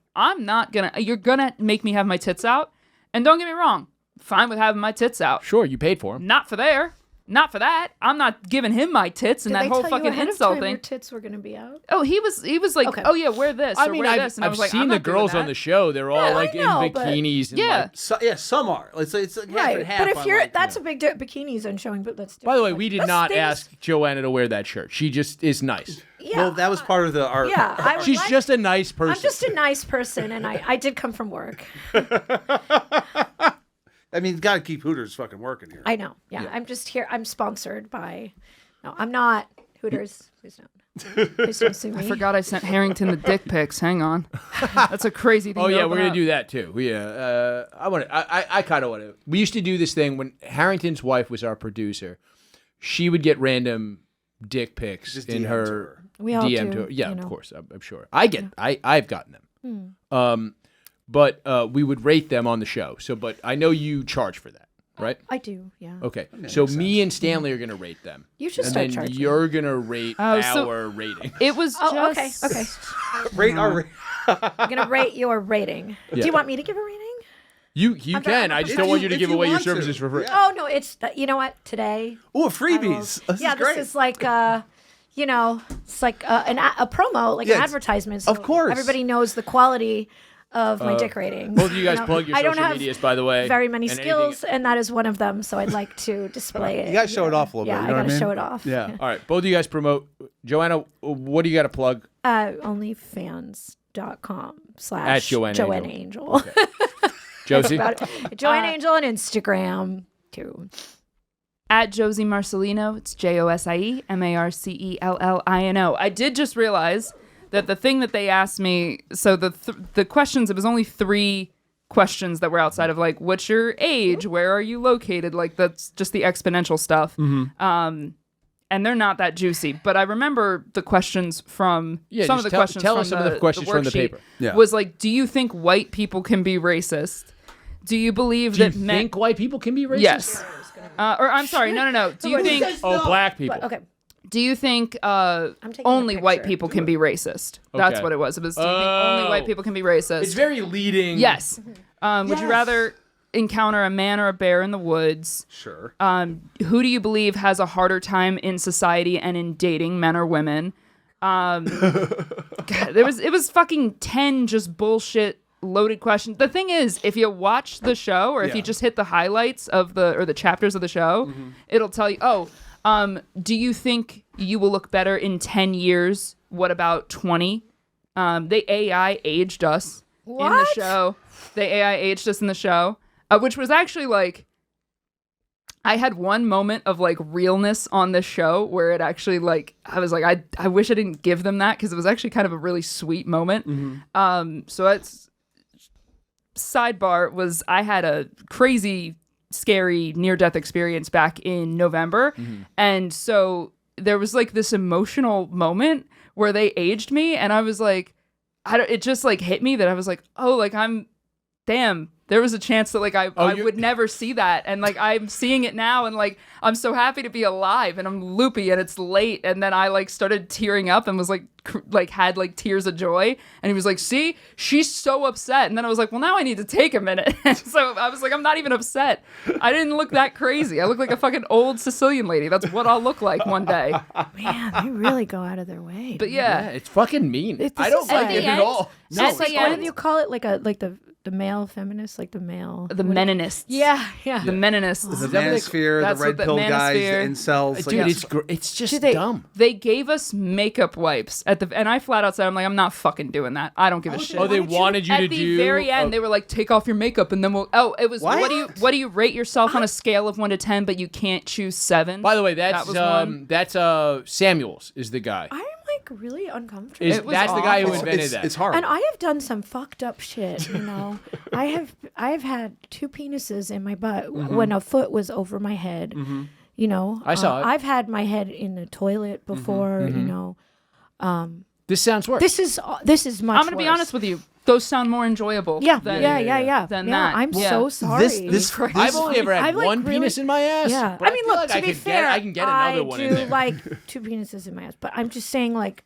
you're going to make me have my tits out? And don't get me wrong, fine with having my tits out. Sure, you paid for them. Not for not for that. I'm not giving him my tits and Did that they whole tell fucking you ahead insult of time thing. your tits were going to be out? Oh, he was like, Okay. oh yeah, wear this I or mean, wear I've this. And I was like, seen I'm the not doing girls that. on the show. They're all Yeah, like I know, in but- bikinis. And Yeah. like, Some are. It's like half Right, and half. but if on, you're, like, that's a big bikinis and showing, but that's by the way, different. we did Those not things- ask Joanna to wear that shirt. She just is nice. Yeah, Well, that was part of our. yeah. I would She's like- just a nice person. I'm just a nice person, and I did come from work. I mean, got to keep Hooters fucking working here. I know. Yeah, I'm just here. I'm sponsored by. No, I'm not Hooters. Please don't. Please don't sue me. I forgot I sent Harrington the dick pics. Hang on. That's a crazy thing. Oh to yeah, open we're gonna up. do that too. I kind of want to. We used to do this thing when Harrington's wife was our producer. She would get random dick pics Just in DM her to her. We all DM do, to her. Yeah, you of know. course. I'm sure. I've gotten them. But we would rate them on the show. So, but I know you charge for that, right? I do. Yeah. Okay. So me and Stanley are gonna rate them. You should and start then charging. you're gonna rate Oh, so- our rating. It was Oh, just okay. Rate our. I'm gonna rate your rating. Yeah. Do you want me to give a rating? You I'm can. not- I just If don't want you- you to if give you away your want to. services for free. Yeah. Oh no, it's you know what today. Oh, freebies. This Yeah, is great. this is like you know, it's like a promo, like Yeah, an it's- advertisement. of course. everybody knows the quality of my dick rating. Both of you guys know? plug your I don't social have medias, by the way. very many and skills, and that is one of them. So I'd like to display it. You gotta show it off a little Yeah, bit. I You know gotta what I mean? show it off. Yeah. All right, both of you guys promote. Joanna, what do you got to plug? Onlyfans.com/ At Joanna Angel. Josie? Joanna Angel on Instagram too. at Josie Marcellino. It's JosieMarcellino. I did just realize that the thing that they asked me, so the questions, it was only 3 questions that were outside of like, what's your age? Where are you located? Like that's just the exponential stuff. And they're not that juicy, but I remember the questions from some of the questions. Tell from us some of the questions from the worksheet paper. Yeah. Was like, do you think white people can be racist? Do you believe Do you that men? think white people can be racist? Yes. Or I'm sorry, no. Do you think? Oh, black people. Okay. Do you think taking a only white picture. people can be racist? That's Okay. what it was. It was, do you think only white people can be racist? It's very leading. Yes. Would you rather encounter a man or a bear in the woods. Sure. Who do you believe has a harder time in society and in dating, men or women? God, it was fucking 10 just bullshit loaded questions. The thing is, if you watch the show or if you just hit the highlights of the chapters of the show, it'll tell you, do you think you will look better in 10 years? What about 20? They AI aged us in the show. They AI aged us in the show, which was actually like, I had one moment of like realness on this show where it actually like, I was like, I wish I didn't give them that because it was actually kind of a really sweet moment. So it's sidebar was I had a crazy, scary near-death experience back in November. And so there was like this emotional moment where they aged me and I was like, it just like hit me that I was like, oh, like damn, there was a chance that like I would never see that. And like I'm seeing it now and like I'm so happy to be alive and I'm loopy and it's late. And then I like started tearing up and was like had like tears of joy. And he was like, see, she's so upset. And then I was like, well, now I need to take a minute. So I was like, I'm not even upset. I didn't look that crazy. I look like a fucking old Sicilian lady. That's what I'll look like one day. Man, they really go out of their way. But yeah, it's fucking mean. I don't like it at all. No, it's like, what do you call it? Like the male feminist, like the meninists. Yeah. The meninists. The manosphere, the red pill guys, the incels. Dude, it's just dumb. They gave us makeup wipes and I flat out said, I'm like, I'm not fucking doing that. I don't give a shit. Oh, they wanted you to do. At the very end, they were like, take off your makeup and then it was, what do you rate yourself on a scale of 1 to 10, but you can't choose 7? By the way, that's Samuels is the guy. I'm like really uncomfortable. That's the guy who invented that. It's hard. And I have done some fucked up shit, you know. I have had 2 penises in my butt when a foot was over my head. You know, I saw it. I've had my head in the toilet before. You know, this sounds worse. This is much. I'm gonna be honest with you. Those sound more enjoyable. Yeah. Than that. I'm so sorry. I've only ever had one penis in my ass. Yeah. But I mean, look, to be fair, I can get another one in there. I do like 2 penises in my ass, but I'm just saying, like,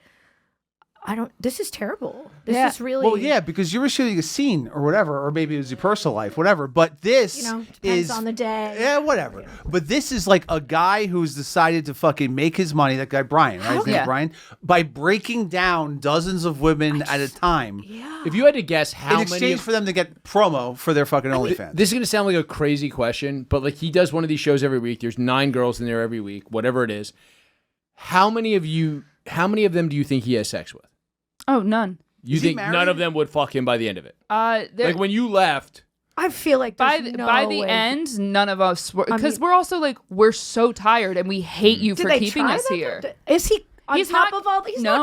this is terrible. This is really. Well, yeah, because you were shooting a scene or whatever, or maybe it was your personal life, whatever. But this depends on the day. Yeah, whatever. But this is like a guy who's decided to fucking make his money. That guy Brian, right? His name's Brian, by breaking down dozens of women at a time. Yeah. If you had to guess how many in exchange for them to get promo for their fucking OnlyFans. This is gonna sound like a crazy question, but like he does one of these shows every week. There's 9 girls in there every week, whatever it is. How many of them do you think he has sex with? Oh, none. You think none of them would fuck him by the end of it? Like when you left. I feel like by the end, none of us were, because we're also like, we're so tired and we hate you for keeping us here. Is he? He's not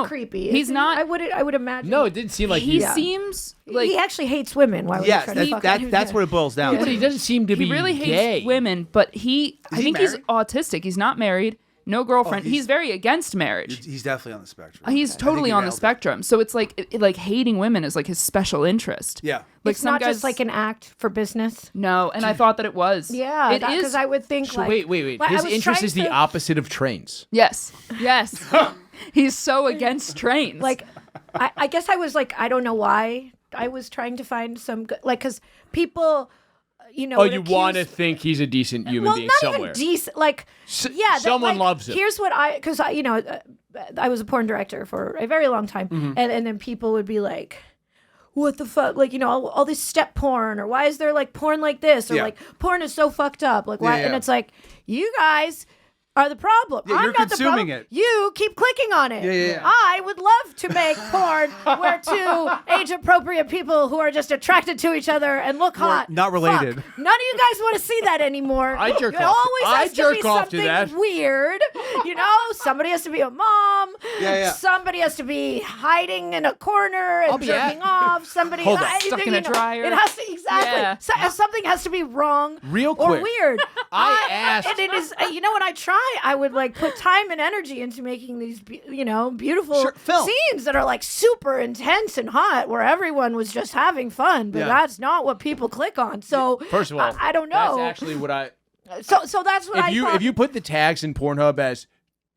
creepy. He's not. I would imagine. No, it didn't seem like he seems like he actually hates women. Why would he try to fuck that's what it boils down to. But he doesn't seem to be. He really gay. hates women, but I think he's autistic. He's not married. No girlfriend. He's very against marriage. He's definitely on the spectrum. He's totally on the spectrum. So it's like hating women is like his special interest. Yeah. Like it's not just like an act for business. No, and I thought that it was. Yeah, it is. Because I would think like... Wait. His interest is the opposite of trains. Yes. He's so against trains. Like, I guess I was like, I don't know why. I was trying to find some... Like, because people... You know, you want to think he's a decent human being somewhere. Well, not even decent. Like, someone loves him. Here's what because I was a porn director for a very long time, and then people would be like, "What the fuck?" Like, you know, all this step porn, or why is there like porn like this, or like porn is so fucked up, like why? And it's like, you guys are the problem. Yeah, I'm you're not consuming the problem. it. You keep clicking on it. Yeah. I would love to make porn where 2 age-appropriate people who are just attracted to each other and look hot. Not related. Fuck. None of you guys want to see that anymore. I jerk it off. always has to be something weird. You know, somebody has to be a mom. Yeah. Somebody has to be hiding in a corner and jerking off. Somebody stuck in a dryer. It has to exactly. Yeah. Something has to be wrong real or quick. weird. I asked, and it is. You know, when I try, I would like put time and energy into making these, beautiful scenes that are like super intense and hot, where everyone was just having fun. But that's not what people click on. So first of all, I don't know. That's actually what I. So that's what If you put the tags in Pornhub as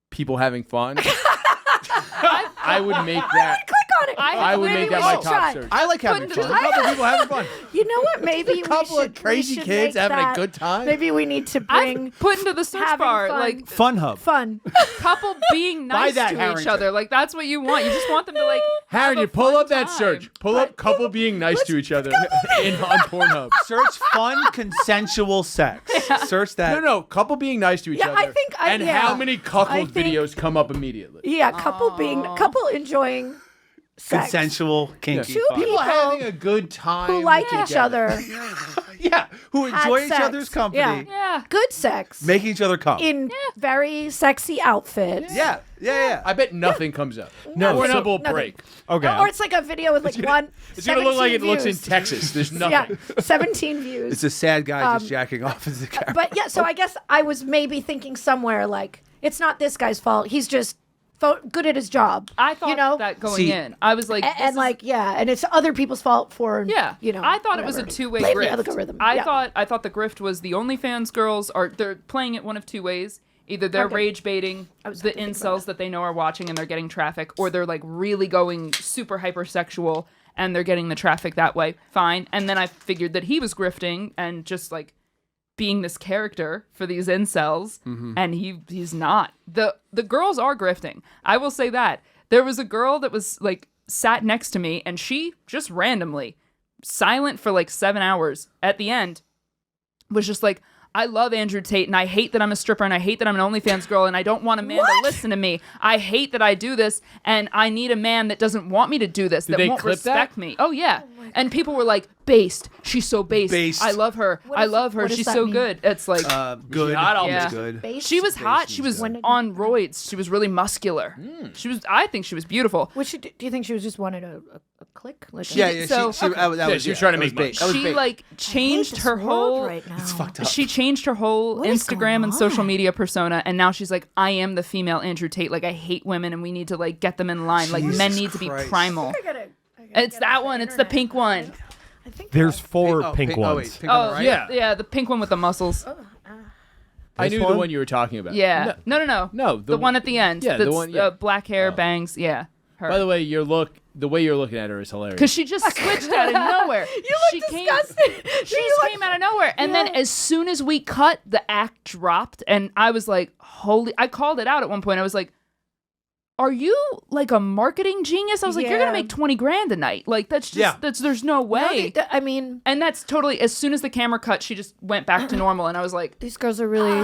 people having fun, I would make that. Click on it. I would Maybe make that we my should top try. search. I like having Put into fun. the- A couple people having fun. You know what? Maybe A couple we of crazy should kids make having a that- good time. Maybe we need to bring I've put into the search having bar fun. like Fun Hub. fun. couple being Buy nice that, to each Harrington. other. Like that's what you want. You just want them to like. Harrington, have a pull fun up that time. search. Pull up couple being nice to each other on Pornhub. Search fun consensual sex. Search that. No, couple being nice to each Yeah, other. I think and how many cuckold think- videos come up immediately? Yeah, couple enjoying sex. Consensual kinky. Two fun. people having a good time who like each together. other. Yeah, who had enjoy each sex. other's company. Yeah. Yeah. Good sex. Making each other come. in very sexy outfits. Yeah. I bet nothing comes up. No, Pornhub will nothing. break. Okay. Or it's like a video with like one. It's gonna look like it 17 looks in views. Texas. There's nothing. Yeah, 17 views. It's a sad guy just jacking off as the camera. But yeah, so I guess I was maybe thinking somewhere like it's not this guy's fault. He's just good at his job. I thought you know? that going See, in. I was like, And, this is- like and it's other people's fault for Yeah, I thought it was a two-way Blame the grift. algorithm. I Yeah. thought the grift was the OnlyFans girls are they're playing it one of two ways. Either they're Okay. rage baiting the incels that they know are watching and they're getting traffic, or they're like really going super hypersexual and they're getting the traffic that way. Fine. And then I figured that he was grifting and just like being this character for these incels, and he's not. The girls are grifting. I will say that. There was a girl that was like sat next to me and she just randomly, silent for like 7 hours at the end, was just like, I love Andrew Tate and I hate that I'm a stripper and I hate that I'm an OnlyFans girl and I don't want a man to listen to me. I hate that I do this and I need a man that doesn't want me to do this, that they won't clip respect that? me. Oh yeah. And people were like, based. She's so based. Based. I love her. What I is- love her. what does She's that so mean? good. It's like Good. Yeah. Good. Based? she was hot. She was good. on roids. She was really muscular. I think she was beautiful. Do you think she was just wanted a click? Like Yeah, So- she was trying to that was make money. bait. That was She bait. like changed this her world whole right now. It's fucked up. She changed her whole What is Instagram going and social on? media persona, and now she's like, I am the female Andrew Tate. Like, I hate women, and we need to like get them in line. Like, men Jesus need to be Christ. primal. I gotta It's get that off one. the It's the internet. pink one. I think There's four Oh, pink oh, ones. wait, pink on the Oh right? Yeah. the pink one with the muscles. I This knew the one? one you were talking about. Yeah. No. No, The one at the end. Yeah, the that's, one- yeah. black hair, bangs. Yeah. Her. By the way, the way you're looking at her is hilarious. Because she just switched out of nowhere. You look disgusting. She just came out of nowhere. And then as soon as we cut, the act dropped. And I was like, I called it out at one point. I was like, are you like a marketing genius? I was like, you're going to Yeah. make 20 grand a night. Like, that's just, there's no way. I mean, And that's totally, as soon as the camera cut, she just went back to normal. And I was like, these girls are really good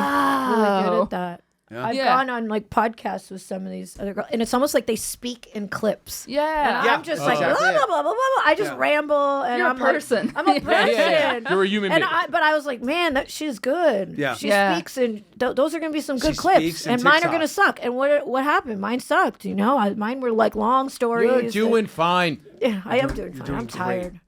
at that. Yeah. I've Yeah. gone on like podcasts with some of these other girls, and it's almost like they speak in clips. yeah. And I'm just like exactly. blah, blah, blah, blah, blah. I just ramble, and You're a I'm like- person. I'm a Yeah, person. yeah. You're a human And being. but I was like, man, she's good. Yeah. She Yeah. speaks, and those are gonna be some good She clips. speaks in And mine are TikTok. gonna suck. And what happened? Mine sucked. Mine were like long stories. You're doing fine. Yeah, I am doing fine. I'm tired.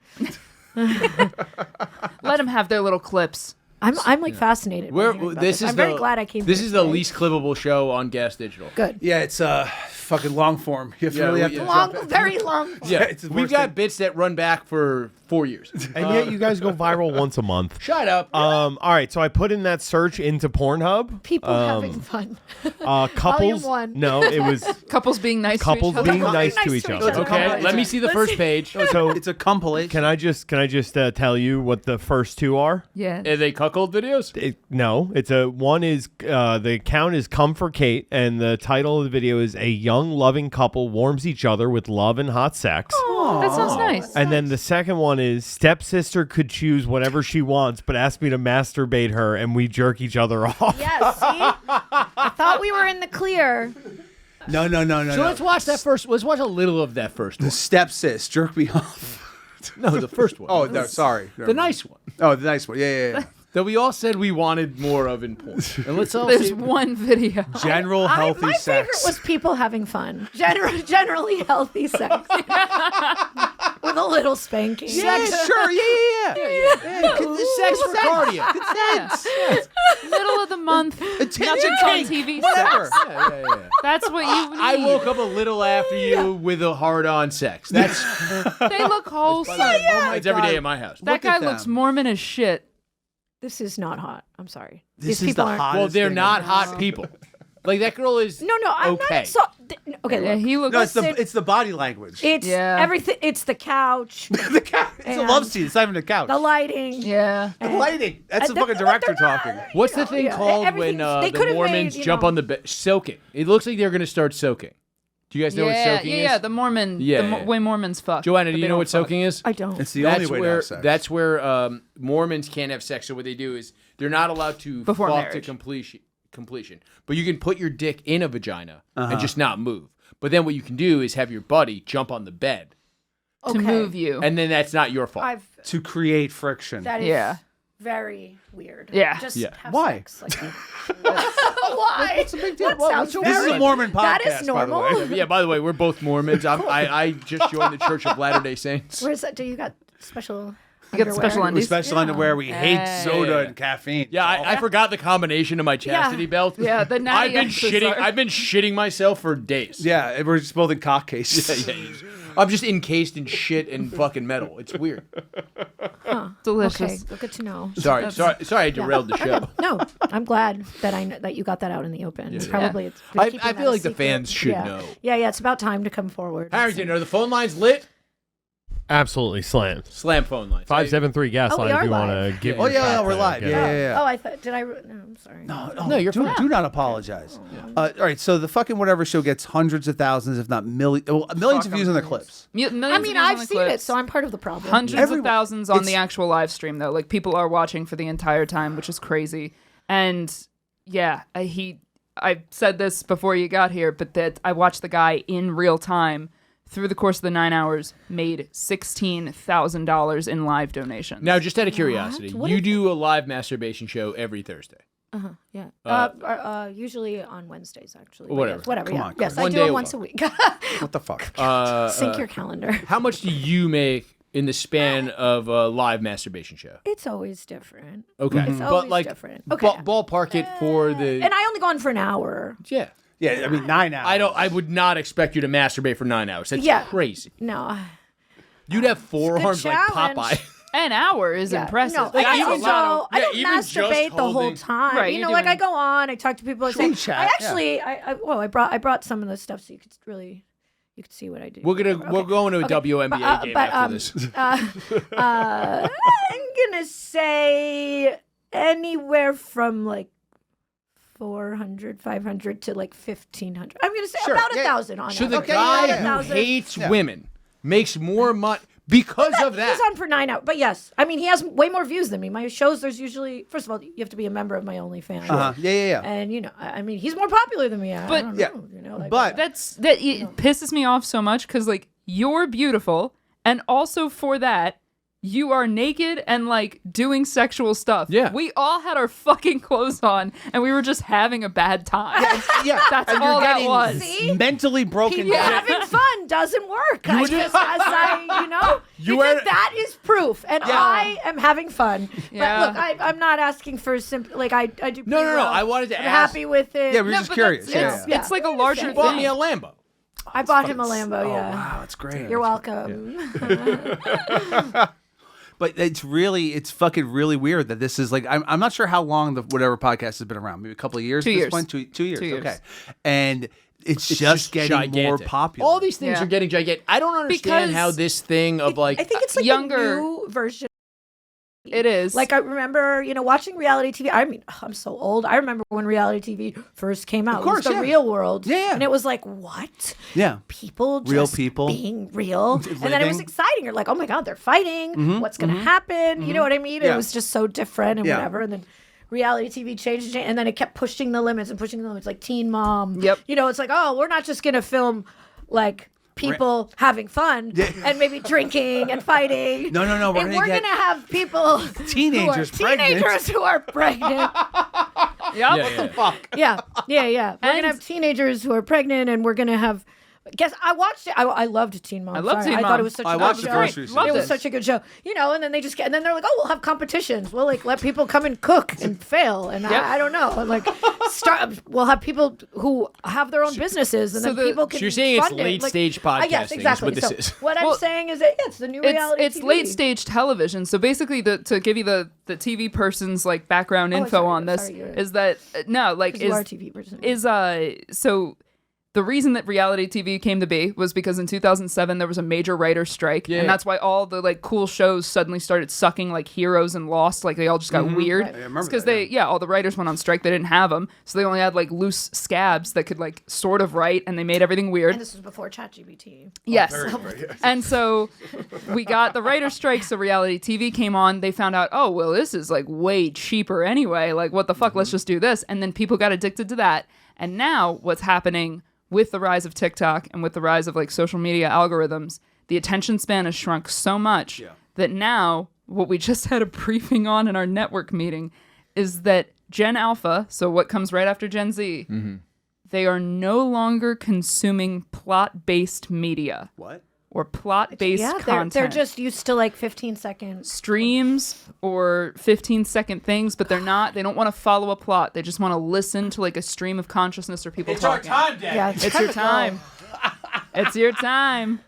Let them have their little clips. I'm like fascinated. by hearing about This is I'm very glad I came. This here is the today. least clippable show on Gas Digital. good. Yeah, it's fucking long form. You have to Yeah, really we- have to yeah. Long, very long. Yeah, it's the we've worst got thing. bits that run back for 4 years. And yet you guys go viral once a month. Shut up. All right, so I put in that search into Pornhub. People having fun. Couples. one. No, it was Couples being nice couples to each other. being nice to each other. Okay, let me see the first page. So It's a compilation. can I just tell you what the first two are? Yeah. Are they cuckold videos? No, it's one is the account is Come for Kate, and the title of the video is A Young Loving Couple Warms Each Other with Love and Hot Sex. That sounds nice. And then the second one is Stepsister could choose whatever she wants, but ask me to masturbate her, and we jerk each other off. Yes, see? I thought we were in the clear. No. So let's watch that first. Let's watch a little of that first The one. stepsis jerk me off. No, the first one. Oh, no, sorry. the nice one Oh, the nice one. Yeah. that we all said we wanted more of in porn. And let's all There's see. one video. General healthy My favorite sex. was people having fun. Generally healthy sex. With a little spanking. Yeah, sure. Yeah. Sex for cardio. Middle of the month. Attention Nothing on kink, TV. whatever. sex. Yeah. That's what you need. I woke up a little after you with a hard-on sex. That's They look wholesome. that's every day at my house. That Look guy at looks them. Mormon as shit. This is not hot. I'm sorry. This These is the people aren't. hottest Well, they're thing not I've hot ever people. Like that girl is No, I'm okay. not. Okay, Yeah, look. he looks. No, it's the body language. It's everything. It's the couch. the couch. It's a love scene. It's not even a couch. The lighting. Yeah. The lighting. That's the fucking director talking. What's the thing called when the Mormons jump on the bed? Soaking. It looks like they're going to start soaking. Do you guys know what soaking is? Yeah, the Mormon. Yeah, way Mormons fuck. Joanna, but do they you know don't what fuck. soaking is? I don't. It's the only way to have sex. That's where Mormons can't have sex. So what they do is they're not allowed to Before fuck marriage. to completion. But you can put your dick in a vagina and just not move. But then what you can do is have your buddy jump on the bed To move you. and then that's not your fault. To create friction. That is Yeah. very weird. Yeah. Just Yeah. have Why? sex. Like, why? What's the big deal? That Well, sounds this is very- a Mormon podcast, That is by the normal. way. Yeah, by the way, we're both Mormons. I just joined the Church of Latter-day Saints. Where's that? Do you got special? You got the special underwear? undies? With special underwear, we hate soda and caffeine. Yeah, I forgot the combination of my chastity belt. Yeah, the natty I've been shitting myself for days. Yeah, we're just building cock cases. Yeah. I'm just encased in shit and fucking metal. It's weird. Delicious. Okay, well, good to know. Sorry, I derailed the show. No, I'm glad that I know that you got that out in the open. Yeah. Probably, it's I keeping feel that a like the secret. fans should Yeah. know. Yeah, it's about time to come forward. Harrington, are the phone lines lit? Absolutely slammed. Slam phone lines. 573 gas Oh, we line if are you want to live. give. Oh, your yeah, shot we're there. live. Yeah. Oh, I thought. Did I? No, I'm sorry. No, you're fine. Do not apologize. All right, so the fucking whatever show gets hundreds of thousands, if not millions of views on the clips. I mean, I've seen it, so I'm part of the problem. Hundreds of thousands on the actual live stream, though. Like, people are watching for the entire time, which is crazy. And yeah, I said this before you got here, but that I watched the guy in real time through the course of the 9 hours, made $16,000 in live donations. Now, just out of curiosity, you do a live masturbation show every Thursday. Yeah. Usually on Wednesdays, actually. But Whatever. yes, whatever. Come Yeah. on, Yes, Chris. I One do day them a once a week. week. What the fuck? Sync your calendar. How much do you make in the span of a live masturbation show? It's always different. Okay, It's but always like different. Okay. ballpark it for the. And I only go on for an hour. Yeah. Yeah, I mean 9 hours. I would not expect you to masturbate for 9 hours. That's Yeah. crazy. No. You'd have forearms like challenge. Popeye. An hour is Yeah. impressive. No, Like, I that's a don't lot go. of- I don't even just masturbate the whole holding- time. Right, you you're know, like I doing- go on, I talk to people. I say, True chat, I yeah. actually, I brought some of the stuff so you could really, you could see what I do. We're going to a WNBA game after this. I'm gonna say anywhere from like 400, 500 to like 1,500. I'm gonna say Sure, about yeah. 1,000 on So it. the Okay, guy about who 1,000. hates women makes more money because of that. He's on for 9 hours. But yes, I mean, he has way more views than me. My shows, there's usually, first of all, you have to be a member of my OnlyFans. Yeah. And, you know, I mean, he's more popular than me. I But- don't Yeah. know, you know, like, But It pisses me off so much because, like, you're beautiful, and also for that, you are naked and, like, doing sexual stuff. Yeah. We all had our fucking clothes on, and we were just having a bad time. yeah, That's and all you're that getting was. See? mentally broken people down. having fun doesn't work. I just, you know, because that is proof, and I am having fun. Yeah. But look, I'm not asking for like I do. Pretty No. well. I wanted to I'm ask. happy with it. Yeah, we're No, just but curious. that's- Yeah. It's like a larger You bought thing. me a Lambo. I bought him a Lambo. Yeah. Wow, that's great. You're welcome. But it's fucking really weird that this is like I'm not sure how long the whatever podcast has been around. Maybe a couple of years. 2 at this years. point? Two years. 2 years. Okay, and it's just just getting more gigantic. popular. All these things Yeah. are getting gigantic. I don't understand Because how this thing of like I think it's like younger- a new version. It is. Like I remember, you know, watching reality TV. I mean, I'm so old. I remember when reality TV first came out. Of course, it was the yeah. real world. Yeah. And it was like, what? Yeah. People just Real people. being real. And then it was Living. exciting. You're like, oh my God, they're fighting. What's going to happen? You know what I mean? Yeah. It was just so different and Yeah. whatever. And then reality TV changed. And then it kept pushing the limits and pushing the limits, like Teen Mom. Yep. You know, it's like, oh, we're not just going to film like people having fun and maybe drinking and fighting. No, we're And gonna we're get gonna have people teenagers pregnant. Teenagers who are pregnant. Yep. Yeah. We're gonna have teenagers who are pregnant, and we're gonna have. Guess I watched it. I loved Teen Mom. I loved Teen I thought Mom. it was such I a watched good the show. grocery Loved It was it. such a good show, you know. And then they just get, and then they're like, "Oh, we'll have competitions. We'll like let people come and cook and fail." And I don't know, and like we'll have people who have their own businesses, and so then people can. So you're saying it's fund it. late Like, stage yes, podcasting exactly. is what this So is. what I'm Well, saying is that it's the new reality. It's TV. late stage television. So basically, to give you the TV person's like background info sorry, on this sorry, you're- is that no, like 'Cause you are a TV person. so the reason that reality TV came to be was because in 2007 there was a major writer's strike, and that's why all the like cool shows suddenly started sucking like Heroes and Lost, like they all just got weird. Right. I remember because that, all the writers went on strike. They didn't have them, so they only had like loose scabs that could like sort of write, and they made everything weird. And this was before ChatGPT. Yes. Yes. And so we got the writer's strike, so reality TV came on. They found out, oh, well, this is like way cheaper anyway. Like, what the fuck? Let's just do this. And then people got addicted to that. And now what's happening with the rise of TikTok and with the rise of like social media algorithms, the attention span has shrunk so much that now what we just had a briefing on in our network meeting is that Gen Alpha, so what comes right after Gen Z, they are no longer consuming plot-based media. What? Or plot-based content. They're just used to like 15-second streams or 15-second things, but they don't want to follow a plot. They just want to listen to like a stream of consciousness or people talking. Our time, Dad. Yeah, It's your time. It's your time.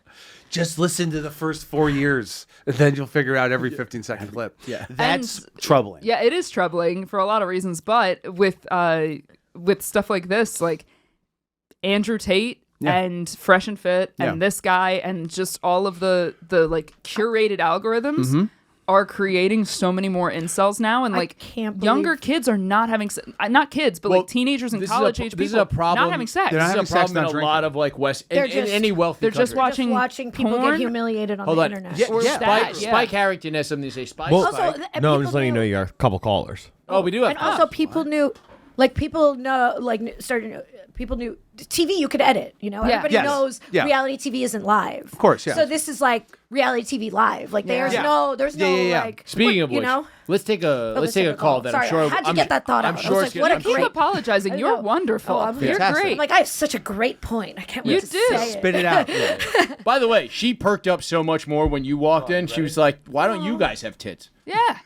Just listen to the first 4 years, and then you'll figure out every 15-second clip. Yeah, that's troubling. Yeah, it is troubling for a lot of reasons, but with stuff like this, like Andrew Tate and Fresh and Fit and this guy and just all of the like curated algorithms are creating so many more incels now, and like younger kids are not having not kids, but like teenagers and college age people. This is a problem. Not having sex. This is a problem in a lot of like any wealthy They're just country. watching people porn. get humiliated on Hold the on. internet. Spike Harrington has something to say. Spike. Well, Also, no, I'm just letting you know you got a couple callers. Oh, we do have. And also, people knew, like people know, like started. People knew TV you could edit. You know, everybody knows reality TV isn't live. Of course, yeah. So this is like reality TV live. Like there's no like. Speaking of which, you know, let's take a call that I'm sure. How'd you get that thought out? I'm sure it's what good. a great apologizing. You're wonderful. You're great. I'm like, I have such a great point. I can't wait to say Spit it out. By the way, she perked up so much more when you walked in. She was like, "Why don't you guys have tits?" Yeah.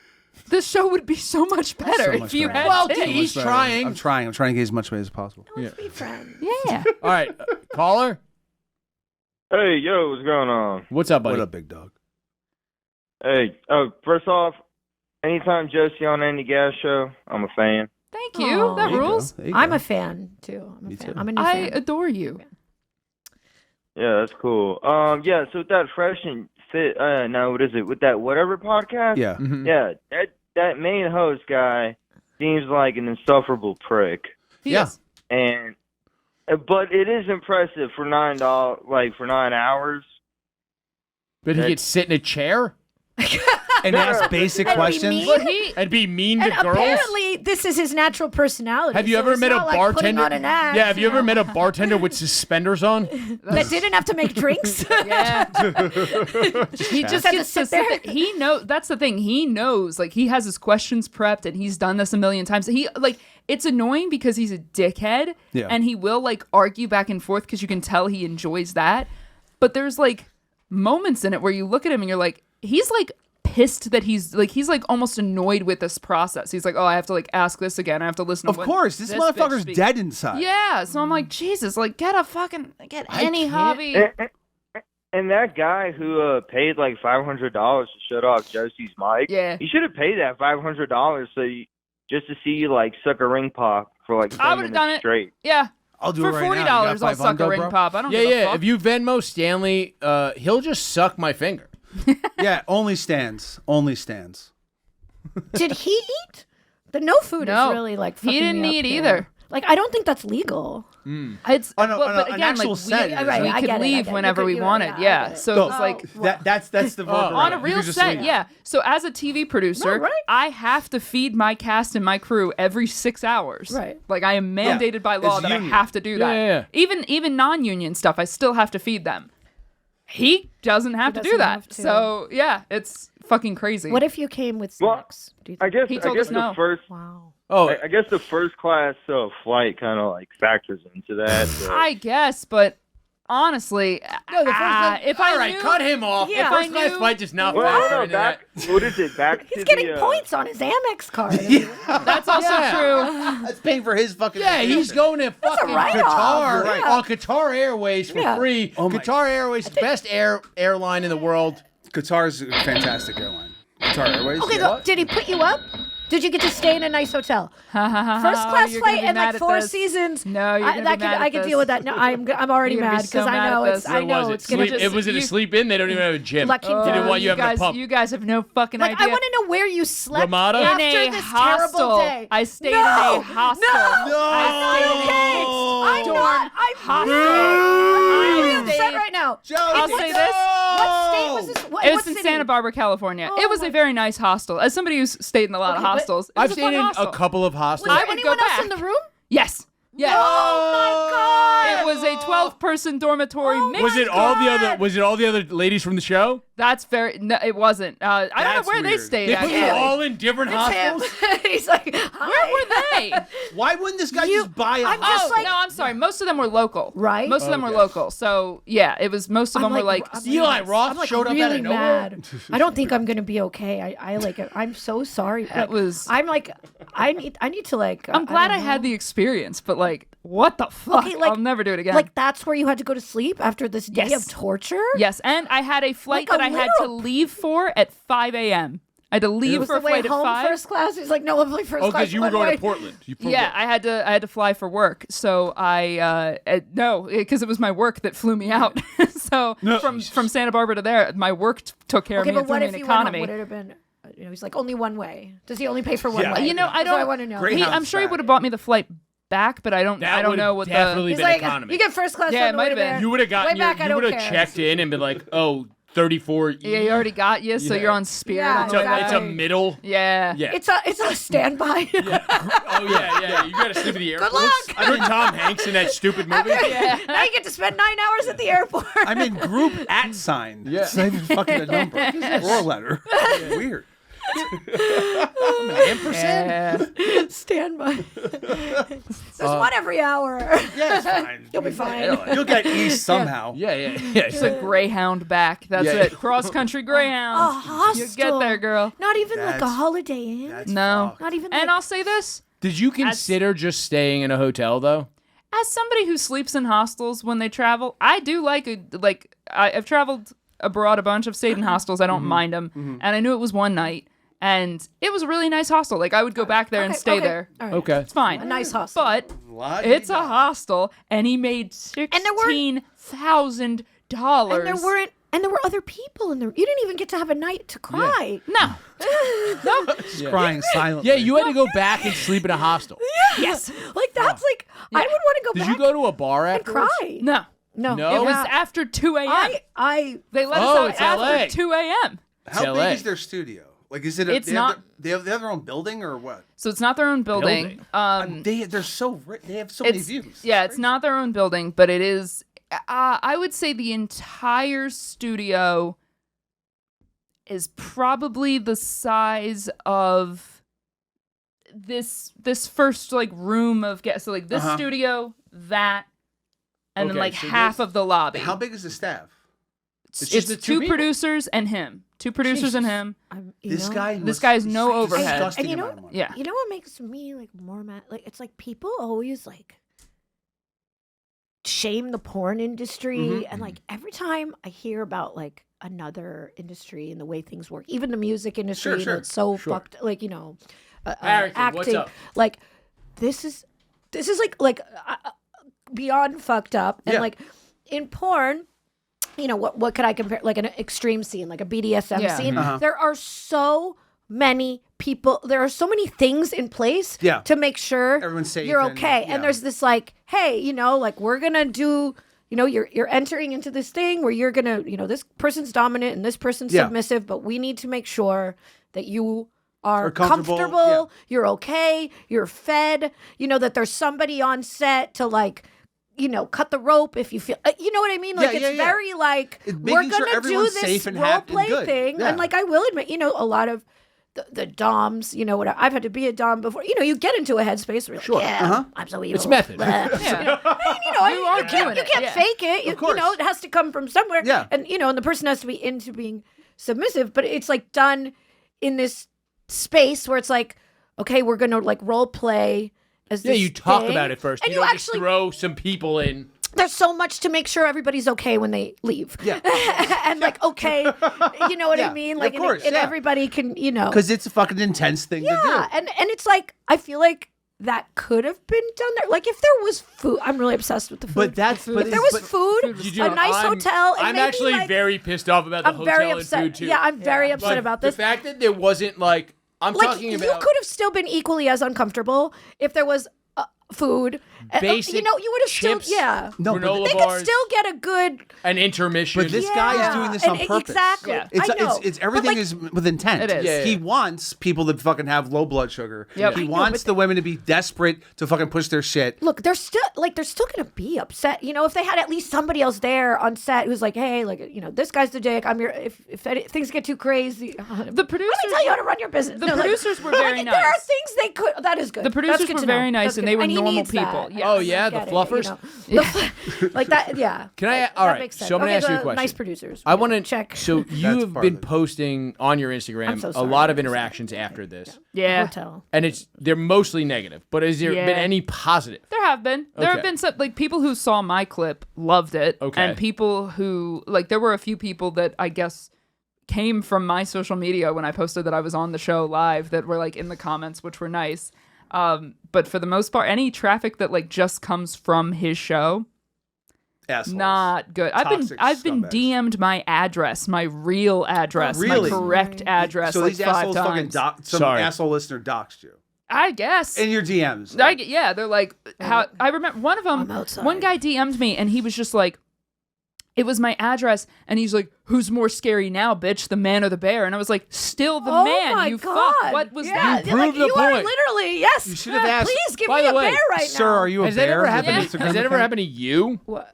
This show would be so much better if you had tits. He's trying. I'm trying to get as much weight as possible. Let's be friends. Yeah. All right, caller. Hey, yo, what's going on? What's up, buddy? What up, big dog? Hey, first off, anytime Josie on any gas show, I'm a fan. Thank you. That rules. I'm a fan too. I'm a new I fan. adore you. Yeah, that's cool. Yeah, so with that Fresh and Fit, no, what is it? With that whatever podcast? Yeah. Yeah, that main host guy seems like an insufferable prick. Yes. And but it is impressive for $9, like for 9 hours. But he could sit in a chair and ask basic questions and be mean to And girls. apparently, this is his natural personality. Have you so ever it's met a not like putting bartender? on an act, Yeah, have you ever met a bartender with suspenders on? that didn't have to make drinks? Yeah. He just had to gets sit there. specific. He knows. That's the thing. He knows. Like he has his questions prepped, and he's done this a million times. He like. It's annoying because he's a dickhead, and he will like argue back and forth because you can tell he enjoys that. But there's like moments in it where you look at him and you're like, he's like pissed that he's like almost annoyed with this process. He's like, oh, I have to like ask this again. I have to listen to Of course, this motherfucker's dead inside. Yeah, so I'm like, Jesus, like get any hobby. And that guy who paid like $500 to shut off Josie's mic, he should have paid that $500 just to see you like suck a ring pop for like 10 I would have done it straight. Yeah. I'll do for it right $40. now. You got I'll suck a ring pop. I don't give a fuck. If you Venmo Stanley, he'll just suck my finger. Yeah, only stands. Only stands. Did he eat? The no food is really like fucking he didn't me up eat here. either. Like I don't think that's legal. It's but again, actual like set we, is, right, we I could get it, I leave get it. whenever You we could- wanted. yeah, I Yeah, get it. so it's like that's the workaround. on a You real could just set. leave. Yeah. So as a TV producer, right. I have to feed my cast and my crew every 6 hours. Right. Like I am mandated by law It's that union. I have to do that. Yeah. Even non-union stuff, I still have to feed them. He doesn't have to do doesn't that. have to. So yeah, it's fucking crazy. What if you came with snacks? Do you I guess He told us no. the first. Wow. Oh, I guess the first class flight kind of like factors into that. but- I guess, but honestly, No, the first if all I right, knew, cut him off. Yeah. The first If I class knew- flight does not Well, factor no, into that. what is it? Back He's to getting the, points on his Amex card. that's also Yeah. true. That's paying for his fucking. Yeah, he's going to fucking write-off. Qatar Right. on Qatar Airways for Yeah. free. Oh my- Qatar Airways, the best airline in the world. Qatar's a fantastic airline. Qatar Airways. Okay, yeah. did he put you up? Did you get to stay in a nice hotel? First class flight and like 4 seasons. No, you're gonna be mad at I can this. deal with that. No, I'm already You're gonna be mad because so I mad know at it's this. I know it's gonna just. Was it a sleep in? They don't even have a gym. Lucky They didn't want you having guys, a pub. You guys have no fucking Like idea. I want to know where you slept Ramada? after in a this hostel. terrible day. I stayed no, in a hostel. No, I I'm not hostel. I'm really upset right now. I'll say this. What state was this? It was what in city? Santa Barbara, California. Oh it was a very nice hostel. As somebody who's stayed in a lot of hostels, it was I've a stayed fun in hostel. a couple of hostels. Was I there would anyone go else back. in the room? Yes. Yeah. Oh my god! It was a 12-person dormitory. mixed. Was it all the other? Was it all the other ladies from the show? That's very. No, it wasn't. I don't know where they stayed. They put actually. you all in different hostels. He's like, Where were they? Why wouldn't this guy just buy a I'm house? just like, no, I'm sorry. Most of them were local. Right? Most of them were Okay. local. So yeah, it was. Most of them were like. Eli Roth I'm like showed up really out of nowhere. mad. I don't think I'm gonna be okay. I like it. I'm so sorry. That was. I'm like, I need to like. I'm glad I don't had know. the experience, but like, what the fuck? Okay, like- I'll never do it again. Like that's where you had to go to sleep after this day Yes. of torture. Yes, and I had a flight Like that a I had to literal- leave for at 5 a.m. I had to leave Was for the a way flight home at 5. first class? He's like, no, I'm like first Oh, class. because you were one going way. to Portland. Yeah, I had to fly for work. So I no, because it was my work that flew me out. So from Santa Barbara to there, my work took care Okay, of me but and threw what me if in you went home? economy. Would it have been? You know, he's like only one way. Does he only pay for one Yeah. way? You know, I That's what don't. I want to know. Greyhound's I'm sure he back. would have bought me the flight back, but I don't That know would've what definitely He's been like, economy. you get first class. Yeah, on it the might way have to been. there. You would have gotten. Way back, I You don't would have care. checked in and been like, oh, 34. Yeah, he already got you, so Yeah. you're on Spirit. Yeah, on the way back. It's a middle. Yeah. Yeah. It's a standby. Oh yeah. You gotta sleep at the airport. luck. I heard Tom Hanks in that stupid movie. Now you get to spend 9 hours at the airport. I'm in group at sign. Yeah. It's not even fucking a number. Or a letter. Weird. I'm an ampersand. Yeah. Standby. There's one every hour. Yeah, it's fine. You'll be fine. You'll get east somehow. Yeah. It's a Greyhound back. That's Yeah. it. Cross country Greyhound. A hostel. You get there, girl. Not even like a That's- Holiday Inn. That's No. fucked. Not even. Like, And I'll say this. Did you consider just staying in a hotel though? As somebody who sleeps in hostels when they travel, I do I've traveled abroad a bunch. I've stayed in hostels. I don't mind them. And I knew it was one night. And it was a really nice hostel. Like, I would go back there and stay there. All right. Okay. It's fine. A nice hostel. But it's a hostel, and he made $16,000. And there were other people in there. You didn't even get to have a night to cry. No. Just crying silently. Yeah, you had to go back and sleep in a hostel. Yes. Like that's like I would want to go Did back you go to a bar and afterwards? cry. No. No. No? It was Yeah. after 2 a.m. They let Oh, us it's out LA. after 2 a.m. How LA. big is their studio? Like, is it? It's they not- they have their own building or what? So it's not their own building. They're so rich. They have so many views. Yeah, it's not their own building, but it is. I would say the entire studio is probably the size of this first like room of guests. So like this studio, that, and then Okay, like so half this- of the lobby. How big is the staff? It's two producers and him. Two producers and him. This guy. This guy's no overhead. Disgusting And you know, amount of money. Yeah. You know what makes me like more mad? Like it's like people always like shame the porn industry, and like every time I hear about like another industry and the way things work, even the music industry, you know, it's so fucked. Like Harrington, acting, what's up? like this is like beyond fucked up, and like in porn. You know what could I compare? Like an extreme scene, like a BDSM scene. There are so many people. There are so many things in place to make sure Everyone's safe you're and- okay. yeah. And there's this like, hey, you know, like we're gonna do. You know, you're entering into this thing where you're gonna, you know, this person's dominant and this person's submissive, but we need to make sure that you are comfortable, you're okay, you're fed. You know that there's somebody on set to like. You know, cut the rope if you feel. You know what I mean? Like it's very like we're making sure gonna do everyone's this safe and role happy and play good. thing, Yeah. and like I will admit, you know, a lot of the doms. You know what? I've had to be a dom before. You know, you get into a headspace where you're like, yeah, I'm so evil. It's method. Yeah. You know, you can't fake it. You know, it has to come from somewhere. Yeah. And you know, and the person has to be into being submissive, but it's like done in this space where it's like, okay, we're gonna like role play as Yeah, this you talk thing. about it first. And you you don't actually just throw some people in. there's so much to make sure everybody's okay when they leave. Yeah. And like, okay, you know what I mean? Like, of course, and everybody can, because it's a fucking intense thing to do. Yeah, and it's like, I feel like that could have been done there. Like if there was food, I'm really obsessed with the food. But that's if there was food, a nice hotel. And I'm maybe, actually like, very pissed off about the I'm hotel very and upset. food too. Yeah, I'm very upset about this. The fact that there wasn't like I'm like, talking about. You could have still been equally as uncomfortable if there was food. Basic you would have still, No, granola they bars, could still get a good. an intermission. But this guy is doing this on purpose. Exactly. Yeah. I know. It's everything is with intent. It is. Yeah. He wants people to fucking have low blood sugar. Yep. He I know, wants the women to be desperate to fucking push their shit. Look, they're still gonna be upset. If they had at least somebody else there on set who's like, hey, like, this guy's the dick. I'm your. If things get too crazy, The producers. let me tell you how to run your business. The producers were very nice. There are things they could. That is good. The producers That's good were to know. very nice, That's and good. they were he normal needs people. that. Yeah. Oh, yeah, I the get it, fluffers? Like that. Yeah. Can I? That All right. makes sense. So I'm gonna Okay, ask you a the question. Nice producers. I want to check. So you That's have part been of it. posting on your Instagram I'm so a sorry. lot of interactions after this, Yeah. Hotel. and they're mostly negative. But has there Yeah. been any positive? There have been. There have Okay. been some, like, people who saw my clip loved it. Okay. And people who, like, there were a few people that I guess came from my social media when I posted that I was on the show live that were, like, in the comments, which were nice. But for the most part, any traffic that, like, just comes from his show, Assholes. not good. Toxic I've been scumbags. DM'd my address, my real address, Really? my correct address, So like these 5 assholes fucking times. some Sorry. asshole listener doxed you I guess. in your DMs. Yeah, they're like, how I remember one of them. I'm outside. One guy DM'd me, and he was just like, it was my address, and he's like, "Who's more scary now, bitch, the man or the bear?" And I was like, "Still the Oh man, my you God. fuck. What was Yeah, that?" you're like, proved the you are point. literally yes. You should have asked. Please give By me the a way, bear right Sir, now. are you a Has that bear? ever Have an happened? Instagram Has that ever account? happened to you? What?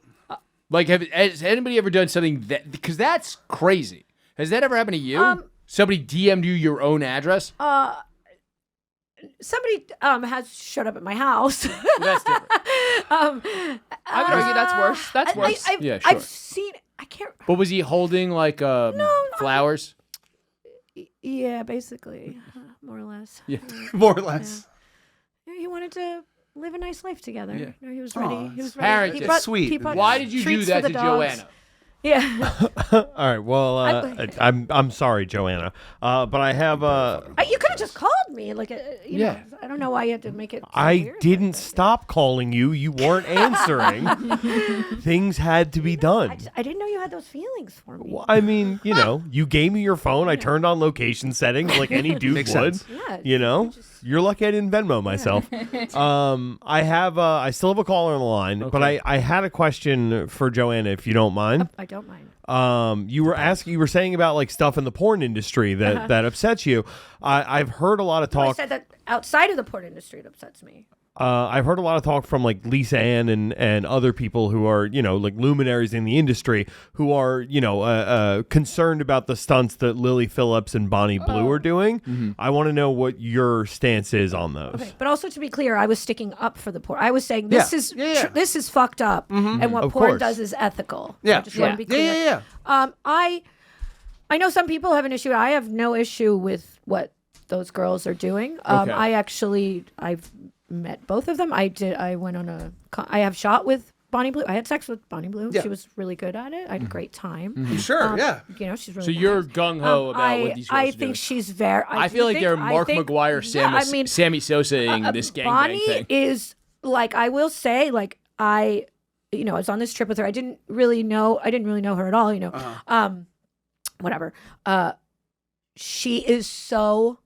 Like, has anybody ever done something that? Because that's crazy. Has that ever happened to you? Somebody DM'd you your own address? Somebody has showed up at my house. That's different. I would argue that's worse. That's worse. Yeah, sure. I've seen. I can't. But was he holding like flowers? Yeah, basically, more or less. Yeah, more or less. Yeah, he wanted to live a nice life together. Yeah. You know, he was Aw, ready. He was Harrington. ready. He That's brought- sweet. he brought Why did you do treats that for to the dogs. Joanna? Yeah. All right. Well, I'm sorry, Joanna, but I have You could have just called me. Like, you Yeah. know, I don't know why you had to make it. So I weird. didn't stop calling you. You weren't answering. Things had to be done. I didn't know you had those feelings for me. Well, I mean, you gave me your phone. I turned on location settings like any dude Makes would. sense. Yeah, You're lucky I didn't Venmo myself. I still have a caller on the line, but I had a question for Joanna, if you don't mind. I don't mind. You were saying about like stuff in the porn industry that upsets you. I've heard a lot of I talk. said that outside of the porn industry, it upsets me. I've heard a lot of talk from like Lisa Ann and other people who are, like luminaries in the industry who are, concerned about the stunts that Lily Phillips and Bonnie Blue are doing. Mm-hmm. I want to know what your stance is on those. Okay, but also to be clear, I was sticking up for the porn. I was saying this this is fucked up, and what Of porn course. does is ethical. Yeah. I just want to be clear. Yeah. I know some people have an issue. I have no issue with what those girls are doing. Okay. I've met both of them. I have shot with Bonnie Blue. I had sex with Bonnie Blue. Yeah. She was really good at it. I had a great time. Sure. Yeah. She's So really you're nice. gung ho about what these girls I are think doing. she's very. I feel like they're Mark McGuire, Sammy Sosa-ing this gangbang Bonnie thing. is like, I will say, like, I was on this trip with her. I didn't really know her at all. Whatever. She is so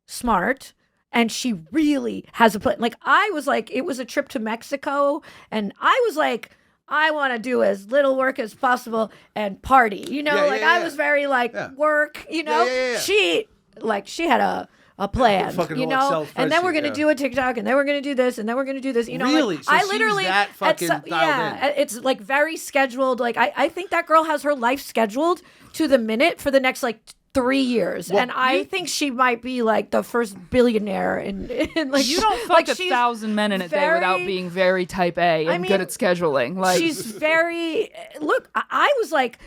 smart. And she really has a plan. Like, I was like, it was a trip to Mexico, and I was like, I want to do as little work as possible and party. I was very like work. She had a plan. Fucking And self-spreadsheet, then we're gonna do a TikTok, and then we're gonna do this, and then we're gonna do this. Really? Like, So I she was literally that fucking dialed in. it's like very scheduled. Like, I think that girl has her life scheduled to the minute for the next like 3 years, and I think she might be like the first billionaire in like, you don't fuck 1,000 men in a day without being very type A and good at scheduling. Like, she's very. Look, I was like,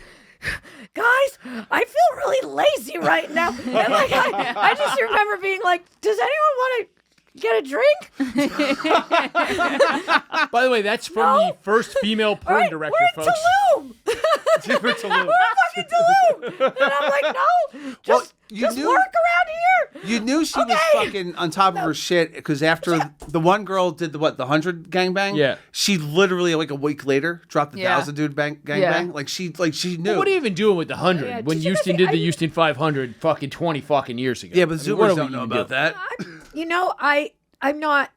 guys, I feel really lazy right now, and like I just remember being like, does anyone want to You get a drink? By the way, that's from the first female porn director, folks. Tulum. We're Tulum. We're fucking Tulum. And I'm like, no, just work around here. You knew she was fucking on top of her shit because after the one girl did the 100 gangbang, she literally like a week later dropped the 1,000 dude gangbang. Like she knew. Well, what are you even doing with the 100 when Houston did the Houston 500 fucking 20 fucking years ago? Yeah, but Zoomers don't know about that. I'm not.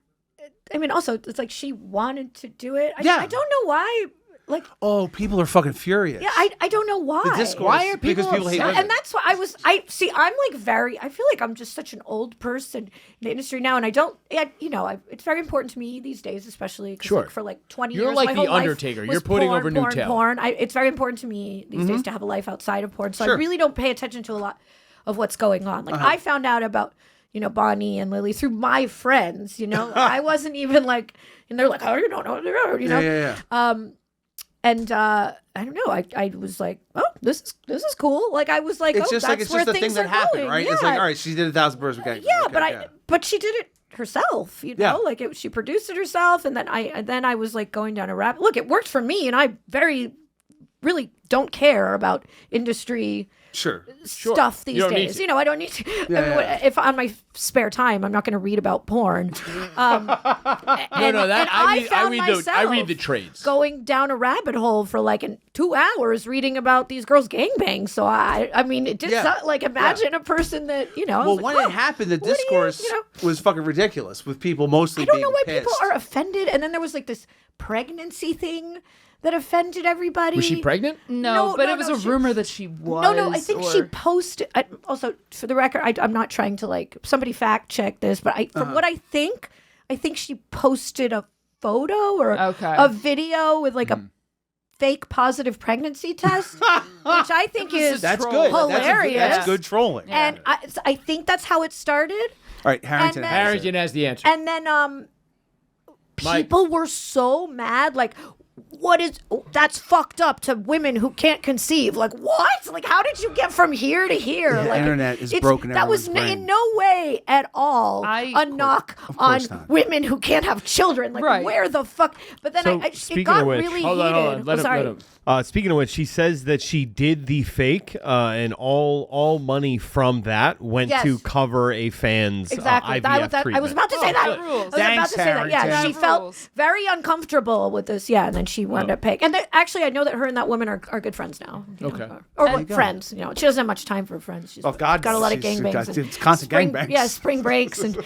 I mean, also, it's like she wanted to do it. I don't know why. Like, oh, people are fucking furious. Yeah, I don't know why. The discourse, why are people hate women? And that's why I'm like I feel like I'm just such an old person in the industry now, and it's very important to me these days, especially because like, for like 20 years, you're like my the whole life Undertaker. was You're putting porn, over porn, Nutella. Porn. It's very important to me these days to have a life outside of porn, so I really don't pay attention to a lot of what's going on. Like I found out about Bonnie and Lily through my friends. I wasn't even like, and they're like, oh, you don't know, And I don't know. I was like, oh, this is cool. Like I was like, it's just that's where the thing that happened, right? Yeah. It's like, all right, she did 1,000 birds. Okay, but she did it herself. Like she produced it herself, and then I was like going down a rabbit. Look, it worked for me, and I really don't care about industry. Stuff these days. I don't need to. If on my spare time, I'm not going to read about porn. I read the trades. Going down a rabbit hole for like 2 hours reading about these girls gangbang. So I mean, it did like imagine a person that Well, when it happened, the discourse was fucking ridiculous with people mostly. I don't know why pissed. people are offended, and then there was like this pregnancy thing that offended everybody. Was she pregnant? No, but it was a rumor that she was. No, I think she posted. Also, for the record, I'm not trying to like somebody fact check this, but from what I think she posted a photo or a video with like a fake positive pregnancy test, which I think is that's good. Hilarious. That's good trolling. Yeah. And I think that's how it started. All right, Harrington. Harrington has the answer. And then people were so mad, like, that's fucked up to women who can't conceive. Like, what? Like, how did you get from here to here? The like, internet is broken. That was in no way at all a knock on women who can't have children. Like, where the fuck? But then it got really heated. Speaking of which, she says that she did the fake, and all money from that went to cover a fan's IVF treatment. I was about to say that. Yeah, she felt very uncomfortable with this. Yeah, and then she wound up paying. And actually, I know that her and that woman are good friends now. Or friends. She doesn't have much time for friends. She's got a lot of gangbangs. It's constant gangbangs. Yeah, spring breaks and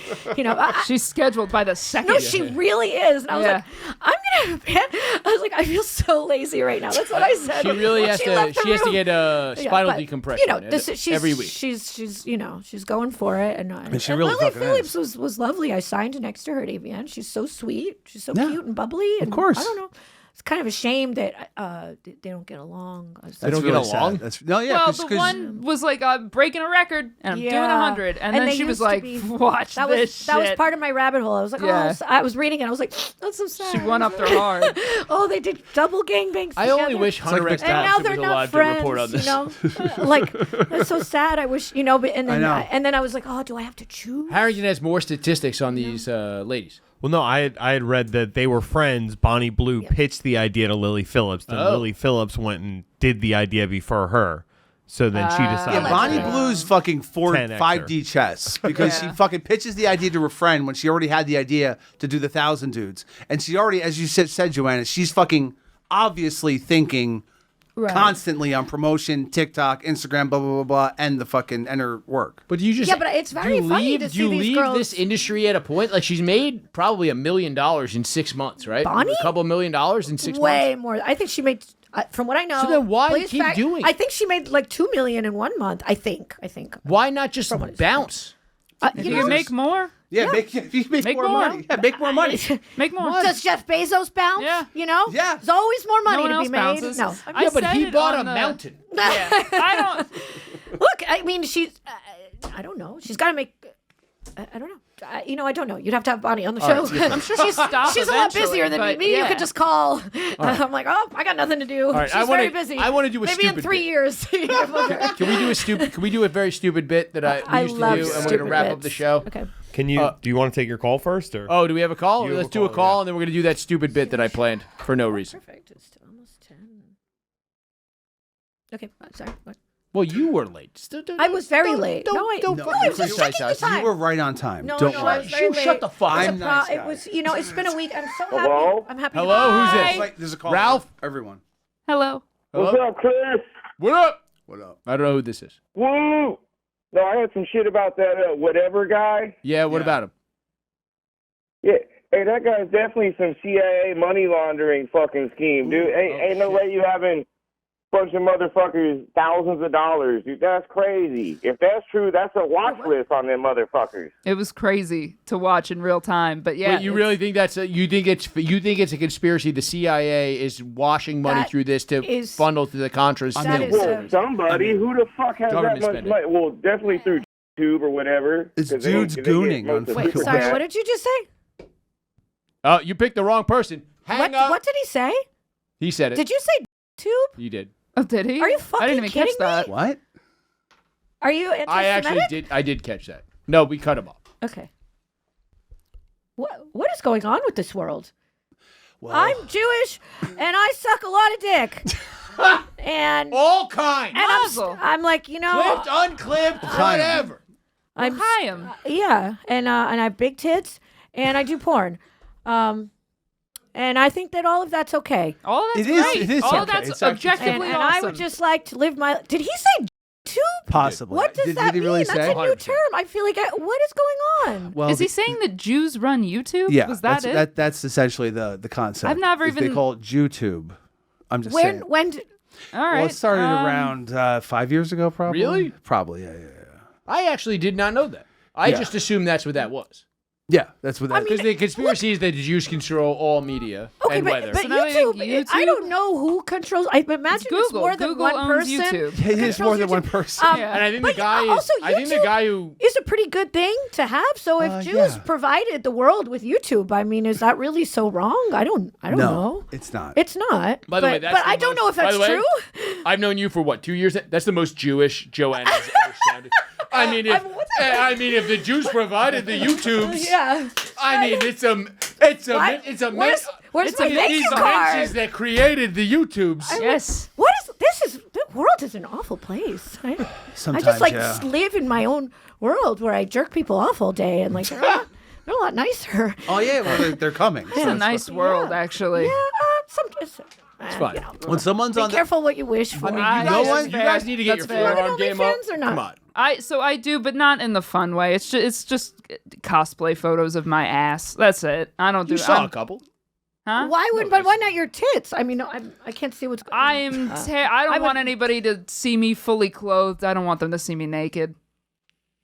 she's scheduled by the second. No, she really is. And I was like, I'm gonna. I was like, I feel so lazy right now. That's what I said. She really has to. She has to get a spinal decompression. Every week. She's going for it, and she really Lily Phillips was lovely. I signed next to her at AVN. She's so sweet. She's so cute and bubbly. And of course. I don't know. It's kind of a shame that they don't get along. They don't get along? Well, the one was like, I'm breaking a record and I'm doing 100. And then she was like, watch this shit. That was part of my rabbit hole. I was like, I was reading it. I was like, that's so sad. She went up there hard. They did double gangbangs I only wish Hunter X Thompson was alive to report on this. Like, that's so sad. I wish, but and then I was like, do I have to choose? Harrington has more statistics on these ladies. Well, no, I had read that they were friends. Bonnie Blue pitched the idea to Lily Phillips, and Lily Phillips went and did the idea before her. So then she decided. Yeah, Bonnie Blue's fucking 5D chess because she fucking pitches the idea to her friend when she already had the idea to do the 1,000 dudes, and she already, as you said, Joanna, she's fucking obviously thinking. Constantly on promotion, TikTok, Instagram, blah, blah, blah, blah, and her work. But you just... Yeah, but it's very funny to see these girls... this industry at a point? Like, she's made probably $1 million in 6 months, right? Bonnie? A couple $1 million in 6 months. Way more. I think she made... from what I know... So then why keep doing it? I think she made like $2 million in 1 month. I think. Why not just bounce? You can make more... Yeah, make more money. Yeah, make more money. Make more. Does Jeff Bezos bounce? Yeah. Yeah. There's always more money to be made. Bounces. No. But he bought a mountain. Yeah. I don't... Look, I mean, she's... I don't know. She's got to make... I don't know. I don't know. You'd have to have Bonnie on the show. Right, I'm sure she's a lot busier than me. You could just call. I'm like, I got nothing to do. Right, she's very busy. I want to do a maybe stupid in 3 bit. years. Can we do a very stupid bit that I used to do, and we're gonna wrap up the show? Okay. Can you? Do you want to take your call first, or? Oh, do we have a call? You Let's have a do a call, call, yeah. and then we're gonna do that stupid bit that I planned for no reason. Perfect. It's almost 10. Okay, sorry. What? Well, you were late. I was very late. Don't I was fucking just criticize checking the us. time. You were right on time. No, Don't no, I worry. was very late. Shut the fuck up. I'm nice It guy. was, it's been a week. I'm so happy. Hello? I'm happy. Hello, who's Hi. this? Like, there's a call. Ralph? Everyone. Hello. What's up, Chris? What up? What up? I don't know who this is. Woo! No, I had some shit about that whatever guy. Yeah, what about him? Yeah. Hey, that guy's definitely some CIA money laundering fucking scheme, dude. Ain't no way you having bunch of motherfuckers thousands of dollars, dude. That's crazy. If that's true, that's a watch list on them motherfuckers. It was crazy to watch in real time, but yeah. Wait, you really think that's you think it's a conspiracy? The CIA is washing money That through this to funnel to the Contras. Well, somebody who the fuck has that government much spending. money? Well, definitely through YouTube or whatever. It's 'cause dudes they get gooning most on of the Wait, super sorry. chat. What did you just say? Oh, you picked the wrong person. Hang up. What did he say? He said it. Did you say tube? You did. Oh, did he? Are you I fucking didn't even catch kidding me? that. What? Are you I anti-Semitic? actually did. I did catch that. No, we cut him off. Okay. What is going on with this world? Well, I'm Jewish and I suck a lot of dick. and all kinds. And I'm like, clipped, unclipped, whatever. I'm Hi him. Yeah, and I have big tits and I do porn. And I think that all of that's okay. All that's It is- great. it is all okay. that's It's actually objectively And awesome. I would just like to live my. Did he say tube? Possibly. What does that did he mean? really That's say? a new term. I feel like what is going on? Well, Is he saying that Jews run YouTube? Yeah, Was that it? that's essentially the concept. I've never They even- call it JewTube. I'm just saying. When did, All right. Well, it started around 5 years ago, probably. Really? Probably, yeah. I actually did not know that. I Yeah. just assumed that's what that was. Yeah, that's what that Because the conspiracy is that the Jews control all media Okay, and but weather. So now you think YouTube, I don't know who controls. I imagine it's Google. more than Google one owns person. YouTube. It is more controls than one YouTube. person. Yeah. And I think the But guy is. also, I think the YouTube guy who. is a pretty good thing to have. So if Jews yeah. provided the world with YouTube, I mean, is that really so wrong? I don't no, know. it's not. It's not. By the way, but that's the I don't know if most- by that's the way, true. I've known you for what, 2 years? That's the most Jewish Joanna has ever sounded. I mean, if the Jews provided the YouTubes, Yeah. I mean, it's a Where's my these thank you card? mentions that created the YouTubes. Yes. What is this? The world is an awful place. I Sometimes, just like yeah. live in my own world where I jerk people off all day and like they're a lot nicer. Oh yeah, well they're coming. It's a nice world, actually. Yeah, it's fine. When someone's be on, careful what you wish for. I mean, you guys need to get your forearm game up. OnlyFans or not? Come on. I do, but not in the fun way. It's just cosplay photos of my ass. That's it. I don't do. You saw I'm- a couple. Huh? Why not your tits? I mean, I can't see what's going on. I don't want anybody to see me fully clothed. I don't want them to see me naked.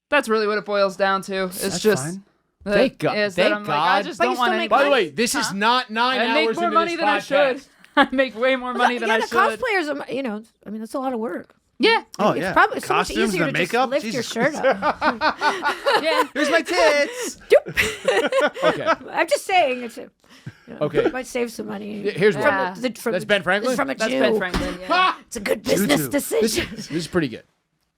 That's really what it boils down to. It's That's just. fine. Thank God. Is Thank that I'm God. like, I just But you don't want still any. make By the way, this is not 9 I hours make more into money this than I podcast. should. I make way more money than I the should. cosplayers, I mean, that's a lot of work. Yeah. Oh It's yeah, probably so much costumes, easier the to makeup. just lift Jesus your shirt up. Yeah. Here's my tits. Okay. I'm just saying, Okay. it might save some money. Here's one. That's Ben Franklin? It's from a That's Jew. Ben Franklin. Yeah. It's a good business YouTube. decision. This is pretty good.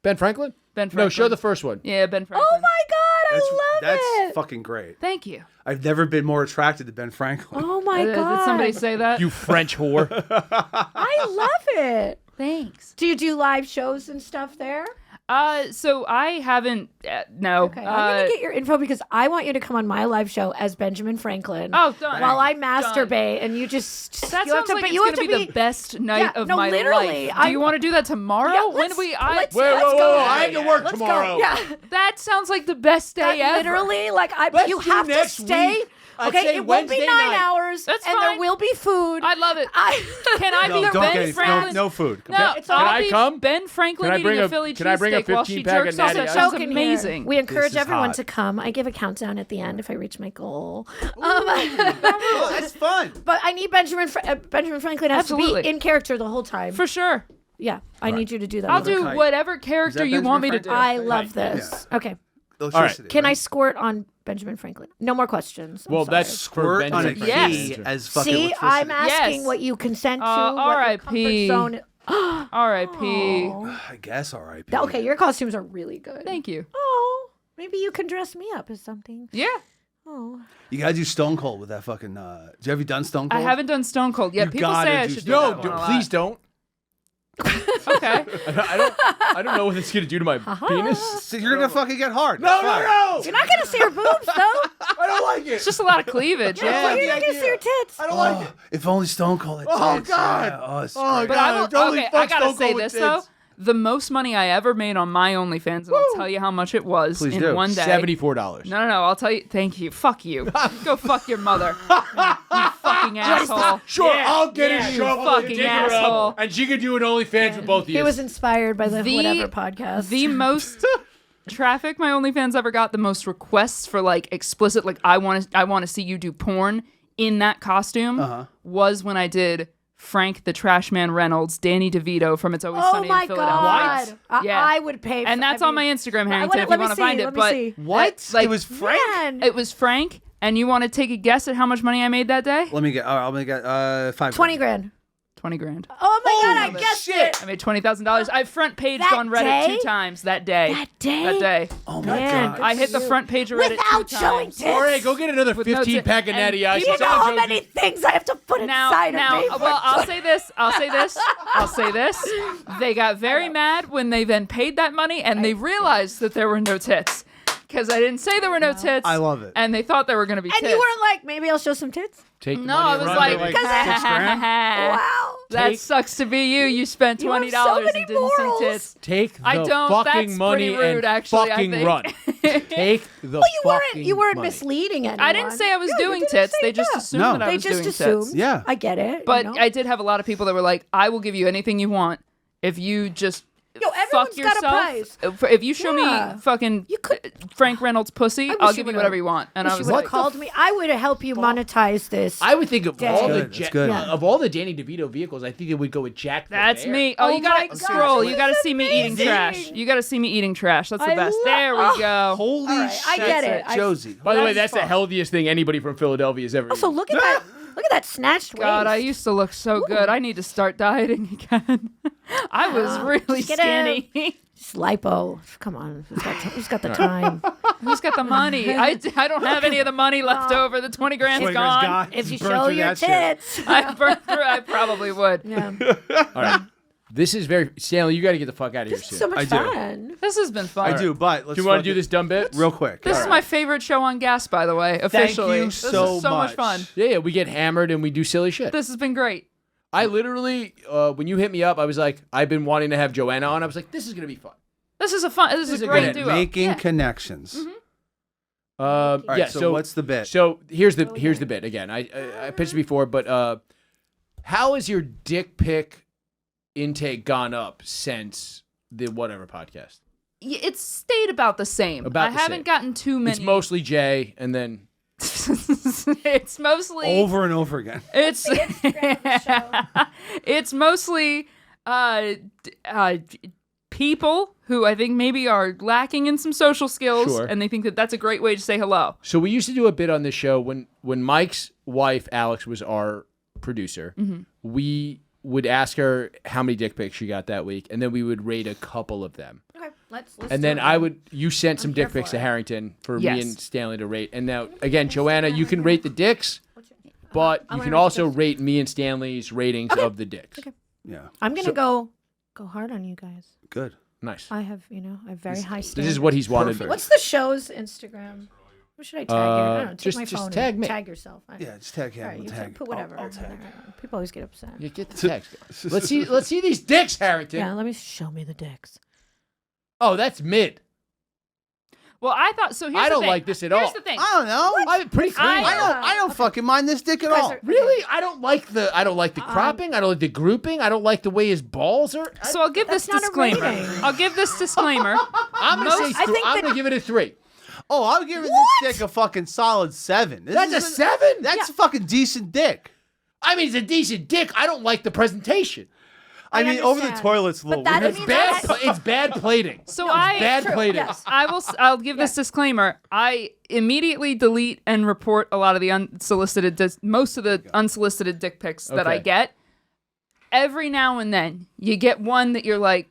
Ben Franklin? Ben No, Franklin. show the first one. Yeah, Ben Franklin. Oh my God, I love That's it. fucking great. Thank you. I've never been more attracted to Ben Franklin. Oh my God. Did somebody say that? You French whore. I love it. Thanks. Do you do live shows and stuff there? So I haven't. No. Okay, I'm gonna get your info because I want you to come on my live show as Benjamin Franklin. Oh, done. While I masturbate, and you just That you have sounds to, like but it's you have gonna to be the best night Yeah, of no, my literally, life. Do you want to do that tomorrow? Yeah, when do we? let's Whoa, go. I have to work Let's go. tomorrow. Yeah, That sounds like the best day ever. literally, like Let's you do have to next stay. week. I'd Okay, say it won't be Wednesday 9 night. hours, That's and fine. there will be food. I love it. Can I No, be don't Ben get it. Franklin? No food. No, Can I'll I be come? Ben Franklin Can I bring eating a a- Philly can I bring a cheesesteak while she 15-pack of jerks off. Natty That Ice? sounds Joking amazing. here. We encourage is everyone hot. to come. I give a countdown at the end if I reach my goal. Oh, that's fun. But I need Benjamin Franklin has to Absolutely. be in character the whole time. For sure. Yeah, I need you to do that. I'll with me. do Kite. whatever Is character that you want me to Benjamin do. I love this. Okay. Electricity, Can I right? squirt on Benjamin Franklin? No more questions. I'm Well, sorry. that's for Squirt on a Benjamin key Franklin. as fucking See, electricity. I'm asking Yes. what you consent to. what your R.I.P.. comfort zone. R.I.P. Oh. I guess R.I.P. Okay, your costumes are really good. Thank you. Oh, Maybe you can dress me up as something. Yeah. Oh. You gotta do Stone Cold with that fucking. Have you done Stone Cold? I haven't done Stone Cold yet. You People gotta say I do should. No, do that one a please don't. Okay. I don't know what it's gonna do to my penis. So you're gonna fucking get hard. No. You're not gonna see her boobs though. I don't like it. It's just a lot of cleavage. Yeah, Yeah. you're not gonna see her tits. I don't like it. If only Stone Cold had Oh, tits. God. Yeah. Oh, it's Oh, great. But God, I will, totally okay, I fuck gotta Stone say Cold with this though. tits. The most money I ever made on my OnlyFans, and I'll tell you how much it was Please in do. one day. $74. No, I'll tell you. Thank you. Fuck you. Go fuck your mother. You fucking asshole. Sure, I'll get a you shovel fucking and dig her asshole. up, and she could do an OnlyFans with both of you. He was inspired by the whatever podcast. The most traffic my OnlyFans ever got, the most requests for like explicit, like I want to see you do porn in that costume was when I did Frank the Trash Man Reynolds, Danny DeVito from It's Always Sunny in Philadelphia. God. Yeah. I would pay for And that's on my Instagram, Harrington, if you let me want to see, find it. let me But see. What? Like, It was Frank? Man. It was Frank, and you want to take a guess at how much money I made that day? Let me get. I'll make it 5. 20 grand. 20 grand. Oh my God, I guessed it. I made $20,000. I front paged That on Reddit day? 2 times that day. That day? That day. Oh my Man, God. I hit the front page of Reddit Without 2 showing times. tits. All right, go get another With no 15 tip. pack of And Natty Ice. You know how many things I have to put inside Now, of me? well, I'll say this. They got very mad when they then paid that money and they realized that there were no tits. Because I didn't say there were no tits. I love it. And they thought there were going to be And tits. you weren't like, maybe I'll show some tits? Take the No, money I and was run. like, They're because 6 grand? Wow. that Take- sucks to be you. You spent You have $20 so many and didn't morals. see tits. Take the I don't. fucking That's money pretty rude, and actually, I fucking think. run. Take the Well, fucking you weren't money. misleading anyone. I didn't say I was Yeah, you doing didn't tits. say They just that. assumed No. that I They was just doing assumed. tits. Yeah. I get it. But you know? I did have a lot of people that were like, I will give you anything you want if you just fuck everyone's got a yourself. price. If you show Yeah. me fucking Frank Reynolds pussy, I wish I'll you give you would've- whatever you want. And I Wish was you would like, have called me. I would have helped you monetize this. I would think of That's all good. the That's good. of all the Danny DeVito vehicles, I think it would go with Jack. the that's Bear. me. Oh, you my gotta God, scroll. that's You gotta see me eating amazing. trash. You gotta see me eating trash. That's the I best. love- There we oh. go. Holy All right, shit. I get it. Josie. By the way, That's that's the fun. healthiest thing anybody from Philadelphia has ever. Also, eaten. look at that. Look at that snatched God, I waist. used to look so good. I need to start dieting again. I was really Just get out. skinny. Just lipo. Come on. Who's got the time? Who's got the money? I don't have any of the money left over. The 20 grand's 20 grand's gone. gone. If you Burn show through your that shit. tits. I burned through. I probably would. Yeah. All right, this is very Stanley. You got to get the fuck out of here This soon. is so much I do. fun. This has been fun. I do, but let's do you want to fucking- do this dumb bit real quick? This is my favorite show on Gas, by the way. Officially, you this so is so much much. fun. Yeah, we get hammered and we do silly shit. This has been great. I literally, when you hit me up, I was like, I've been wanting to have Joanna on. I was like, this is gonna be fun. This is a fun. This is a a great good duo. Making Yeah. connections. All right, yeah. so what's the bit? So here's the bit again. I pitched it before, but how has your dick pic intake gone up since the whatever podcast? It's stayed about the same. About I the haven't same. gotten too many. It's mostly Jay, and then It's mostly Over and over again. It's it's mostly people who I think maybe are lacking in some social skills, Sure. and they think that that's a great way to say hello. So we used to do a bit on this show when Mike's wife Alex was our producer. Mm-hmm. We would ask her how many dick pics she got that week, and then we would rate a couple of them. Okay, let's And do then it. you sent some I'm here dick pics for to it. Harrington for Yes. me and Stanley to rate. And now again, Joanna, you can rate the dicks, but I you wanna can rate also the dicks. rate me and Stanley's ratings of the dicks. Okay. Yeah. I'm gonna go hard on you guys. Good. Nice. I have, I have very high standards. This is what he's wanted. Perfect. What's the show's Instagram? Who should I tag here? I don't know. Take my just phone tag and me. tag yourself. Yeah, just tag him. All right, We'll you tag. put whatever. I'll tag. People always get upset. You get the text. let's see these dicks, Harrington. Yeah, let me show me the dicks. Oh, that's mid. Well, I thought so. Here's I the don't thing. like this at Here's all. the thing. I don't know. I'm pretty clean. I don't fucking mind this dick at Guys all. are- Really? I don't like the cropping. I don't like the grouping. I don't like the way his balls are. So I'll give this That's not a disclaimer. rating. I'll give this disclaimer. I'm gonna say I think I'm that- gonna give it a 3. Oh, I'm giving this dick a fucking solid 7. This That's a is 7? That's a fucking decent dick. I mean, it's a decent dick. I don't like the presentation. I mean, over the understand. toilet's a little But that- weird. I mean, Bad. that's- It's bad plating. So It's I bad plating. yes. I'll give this disclaimer. I immediately delete and report a lot of the unsolicited, most of the unsolicited dick pics that I Okay. get. Every now and then, you get one that you're like,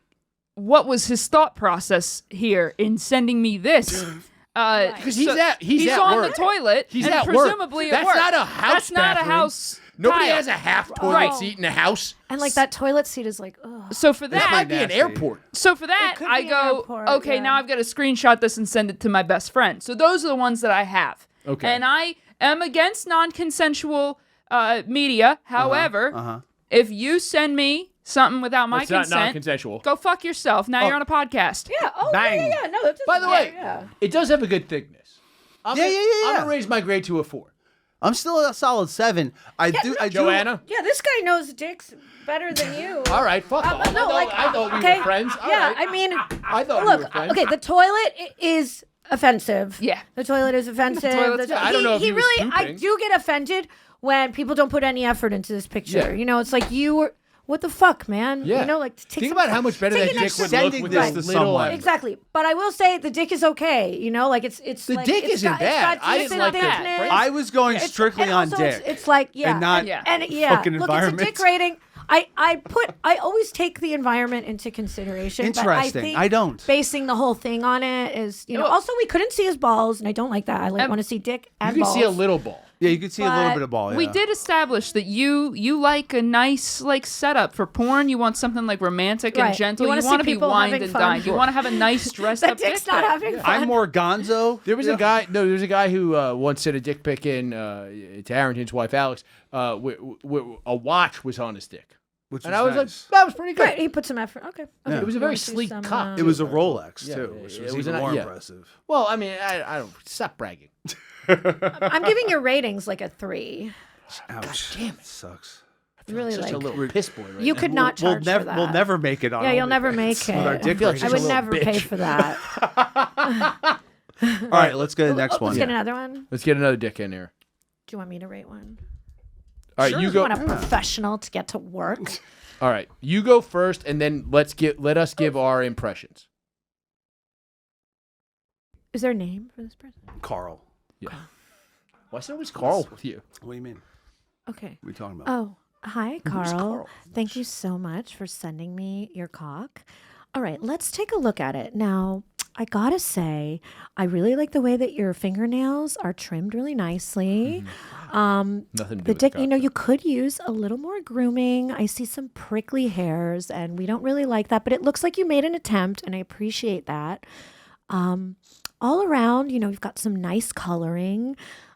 "What was his thought process here in sending me this?" Because he's at on work. the toilet. He's and at work. presumably at That's work. not a house. That's not a bathroom. house. Nobody tile. has a half toilet Right. seat in a house. And like that toilet seat is like, ugh. So for That that, might be an airport. So for that, could I be an go, airport, okay, yeah. now I've got to screenshot this and send it to my best friend. So those are the ones that I have. Okay. And I am against non-consensual media. However, if you send me something without my That's not consent, non-consensual. go fuck yourself. Now you're on a podcast. Yeah. Oh, Bang. yeah. No, that's By the way, yeah. it does have a good thickness. I'm Yeah. gonna raise my grade to a 4. I'm still a solid 7. I do. Joanna? Yeah, this guy knows dicks better than you. All right, fuck off. No, I thought we okay, were friends. All yeah, right. I mean, I thought we look, were friends. okay, the toilet is offensive. Yeah. The toilet is offensive. toilet's- I don't know if he was really, I pooping. do get offended when people don't put any effort into this picture. Yeah. You know, it's like you were, what the fuck, man? Yeah. You know, like take Think some about time. how much better Take that an dick would extra- look Sending with this this to little someone. effort. Exactly, but I will say the dick is okay. You know, like it's The like, dick it's isn't got, bad. It's got I didn't decent like that thickness. phrase. I was going It's- strictly and on also dick. It's like and not fucking look, environment. it's a dick rating. I always take the environment into consideration. Interesting. But I think I don't. Basing the whole thing on it is, you know. Also, we couldn't see his balls, and I don't like that. I want to see dick and You can balls. see a little ball. Yeah, you could see a little But bit of ball. Yeah. We did establish that you like a nice like setup for porn. You want something like romantic and Right. gentle. You You wanna want to see be people wined having and fun. dined. You want to have a nice dressed That up dick's dick not pic. having fun. I'm more gonzo. There was a guy. No, there's a guy who once sent a dick pic in to Harrington's wife Alex. A watch was on his dick, Which and was I was nice. like, that was pretty good. Right, he put some effort. Okay. Yeah. It was a You very wanna see sleek some, cock. It was a Rolex Yeah, too, which it was was even an- more yeah. impressive. Well, I mean, I don't stop bragging. I'm giving your ratings like a 3. Ouch! damn it sucks. Really, Such like a little piss boy. Right you now. could not charge for that. We'll never make it on. Yeah, you'll never make OnlyFans with our it. dick feel like ratings. I she's would a little never pay bitch. for that. All right, let's go to the next one. Let's get another one. Let's get another dick in here. Do you want me to rate one? All right, Sure. you go. Want a professional to get to work? All right, you go first, and then let us give our impressions. Is there a name for this person? Carl. Yeah. Why is it always Carl with you? What do you mean? Okay. What are you talking about? Oh, hi, Carl. Carl? Thank you so much for sending me your cock. All right, let's take a look at it. Now, I gotta say, I really like the way that your fingernails are trimmed really nicely. Nothing to do The with dick, cock, you know, you could use a little more grooming. I see some prickly hairs, and we don't really like that, but it looks like you made an attempt, and I appreciate that. All around, you know, you've got some nice coloring.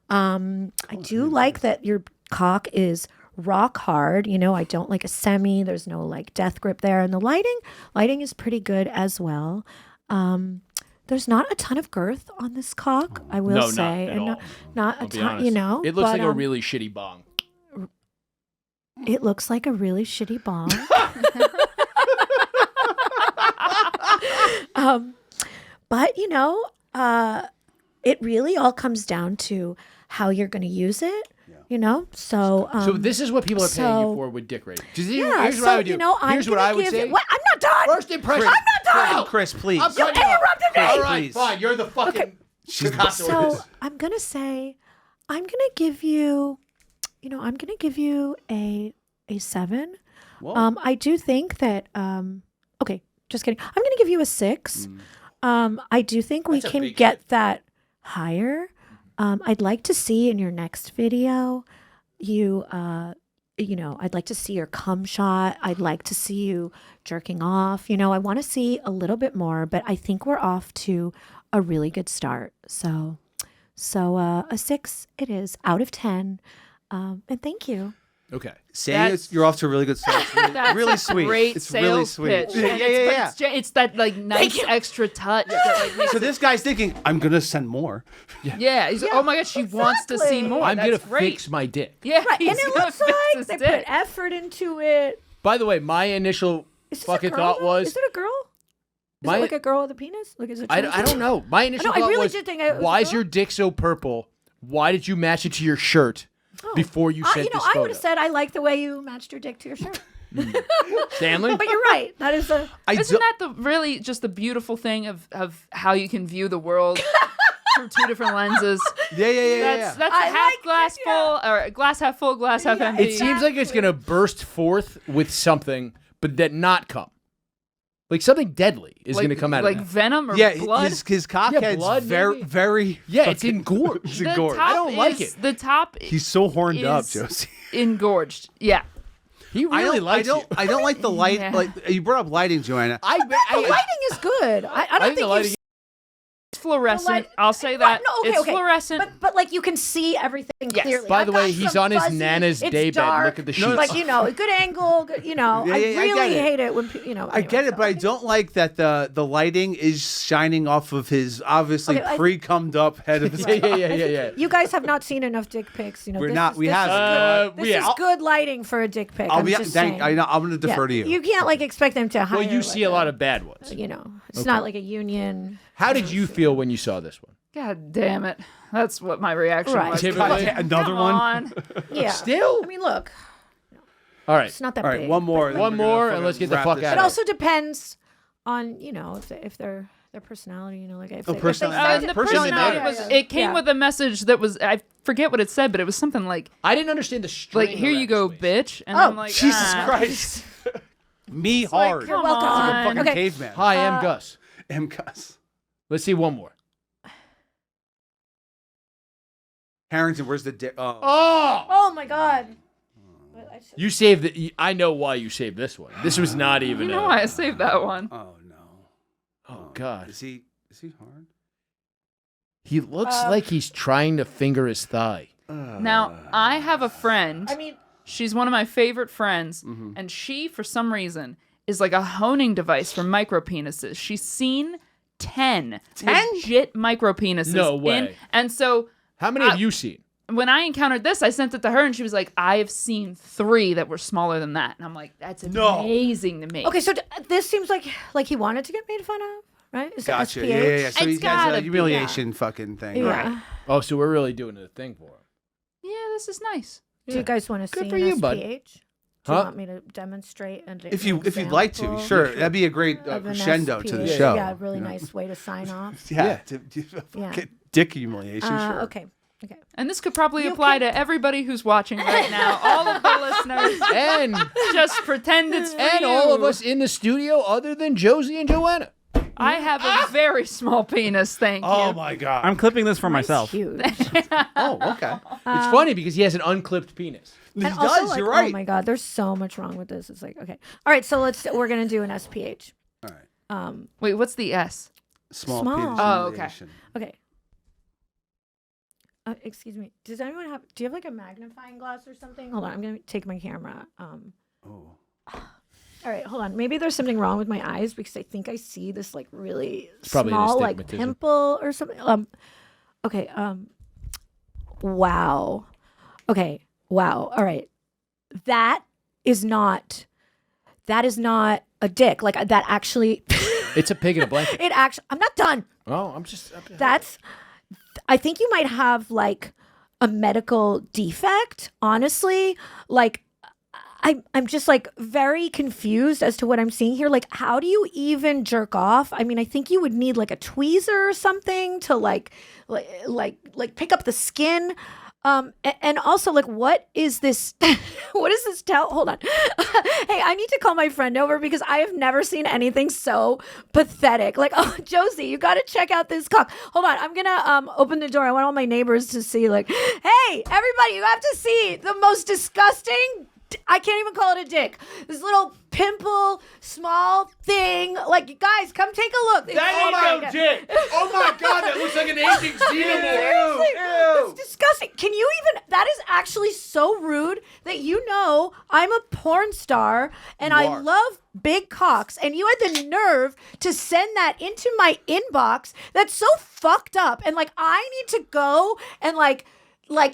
I do like that your cock is rock hard. You know, I don't like a semi. There's no like death grip there. And the lighting is pretty good as well. There's not a ton of girth on this cock, I will No, say. not at And all. not a I'll be ton, honest. you know. It looks but, like a really shitty bong. It looks like a really shitty bong. But, you know, it really all comes down to how you're going to use it, you know? So So this is what people are paying you so- for with dick rating. yeah, Here's so, what I would do. you know, I'm Here's what gonna I would give say. it- What? I'm not done. First impression. I'm not done. Chris, please. I'm You cutting you off. interrupted me. All right, Please. fine. You're the fucking. So I'm gonna say, I'm gonna give you, you know, I'm gonna give you a 7. I do think that. Okay, just kidding. I'm gonna give you a 6. I do think we That's a can big get that higher. I'd like to see in your next video, you know, I'd like to see your cum shot. I'd like to see you jerking off. You know, I want to see a little bit more, but I think we're off to a really good start. So a 6 it is out of 10. And thank you. Okay. Saying you're off to a really good start. It's really, That's really a sweet. great It's sales really sweet. pitch. Yeah, And yeah, it's- yeah. but it's that like nice extra touch. That, like, makes So it- this guy's thinking, I'm gonna send more. yeah, he's like, oh my god, she wants to see more. I'm That's gonna great. fix my dick. Yeah, Right, and he's it gonna looks fix like his they dick. put effort into it. By the way, my initial Is this a fucking girl, thought though? was Is it a girl? Is My- it like a girl with a penis? Like, is it? I don't know. My initial I thought really was, did think it was why a is girl. your dick so purple? Why did you match it to your shirt before you sent you know, this I photo? would have said I like the way you matched your dick to your shirt. Stanley? But you're right. That is a. Isn't that the really just the beautiful thing of how you can view the world through two different lenses? Yeah. That's a half glass full or glass half full, glass half empty. It seems like it's gonna burst forth with something, but that not come. Like something deadly is going to come out like of it. venom or Yeah, blood. his cockhead's blood, very, maybe? very. Yeah, it's engorged. It's The engorged. top I don't like is- it. The top. He's so horned up, is Josie. Engorged. Yeah. He really likes you. I don't like the light. Yeah. Like you brought up lighting, Joanna. The lighting is good. I don't think the think lighting you It's fluorescent. light- I'll say that. No, okay, it's okay. fluorescent. But like you can see everything clearly. By I've the way, got he's some on his fuzzy, Nana's it's daybed. dark, Look at the sheets. Like a good angle. Good, Yeah, I yeah, I get really it. hate it when I get it, but I don't like that the lighting is shining off of his obviously Okay, pre-cummed up head of his. yeah. You guys have not seen enough dick pics. We're this not. Is, We this haven't. Is good, this is good lighting for a dick pic. I'll I'm be. just saying. I'm going to defer to you. You can't like expect them to hire. Well, you see a lot of bad ones. It's not like a union. How did you feel when you saw this one? God damn it. That's what my reaction Right. was. Typically- Another Come one? on. Yeah. Still? I mean, look. All right. It's not that All right, big. one more. but- One more, and let's get the fuck out It of also depends on if their personality. Like if they personality. The Personality personality matters. was. It came with a message that was. I forget what it said, but it was something like. I didn't understand the string. Like, here you go, bitch. And Oh, I'm like, Jesus ah. Christ. Me like, hard. come welcome. on. I'm a fucking Okay. caveman. Hi, I'm Gus. M. Gus. Let's see one more. Harrington, where's the dick? Oh. Oh my God. You saved the. I know why you saved this one. This was not even. You know why I saved that one? Oh no. Oh God. Is he hard? He looks like he's trying to finger his thigh. Now, I have a friend. I mean, she's one of my favorite friends, Mm-hmm. and she, for some reason, is like a honing device for micro penises. She's seen 10 legit micro penises. No way. And so, How many have you seen? when I encountered this, I sent it to her, and she was like, "I have seen 3 that were smaller than that." And I'm like, "That's amazing to me." okay, so this seems like he wanted to get made fun of, right? Is it Gotcha. SPH? Yeah. So It's he has gotta a be, humiliation fucking thing. Yeah. Right. Oh, so we're really doing the thing for him. Yeah, this is nice. Do you guys want to Good see for an you, SPH? bud. Do you Huh? want me to demonstrate? If you'd like to, sure. That'd be a great crescendo to the show. Yeah, really nice way to sign off. Yeah. Yeah. Get dick humiliation. Sure. Okay. And this could probably apply to everybody who's watching right now. All of the listeners. And Just pretend it's for and you. all of us in the studio, other than Josie and Joanna. I have a very small penis, thank you. Oh my God. I'm clipping this for myself. Huge. Oh, okay. It's funny because he has an unclipped penis. He And also, does. like, You're right. Oh my God, there's so much wrong with this. It's like, okay, all right. So we're gonna do an SPH. All right. Wait, what's the S? Small. Small. penis Oh, okay. humiliation. Okay. Excuse me. Does anyone have? Do you have like a magnifying glass or something? Hold on. I'm gonna take my camera. Oh. All right, hold on. Maybe there's something wrong with my eyes because I think I see this like really probably an small like astigmatism. pimple or something. Okay. Wow. Okay. Wow. All right. That is not a dick. Like that actually. It's a pig in a blanket. It actually. I'm not done. Oh, I'm just. That's. I think you might have like a medical defect. Honestly, like. I'm just like very confused as to what I'm seeing here. Like, how do you even jerk off? I mean, I think you would need like a tweezer or something to like pick up the skin. And also, like, what is this? What is this? Hold on. Hey, I need to call my friend over because I have never seen anything so pathetic. Like, oh, Josie, you got to check out this cock. Hold on. I'm going to open the door. I want all my neighbors to see, like, hey, everybody, you have to see the most disgusting. I can't even call it a dick. This little pimple, small thing. Like, guys, come take a look. That ain't no dick. Oh my God, that looks like an aging xenomorph. Seriously, it's disgusting. Can you even? That is actually so rude that I'm a porn star and I love big cocks, and you had the nerve to send that into my inbox. That's so fucked up. And like, I need to go and like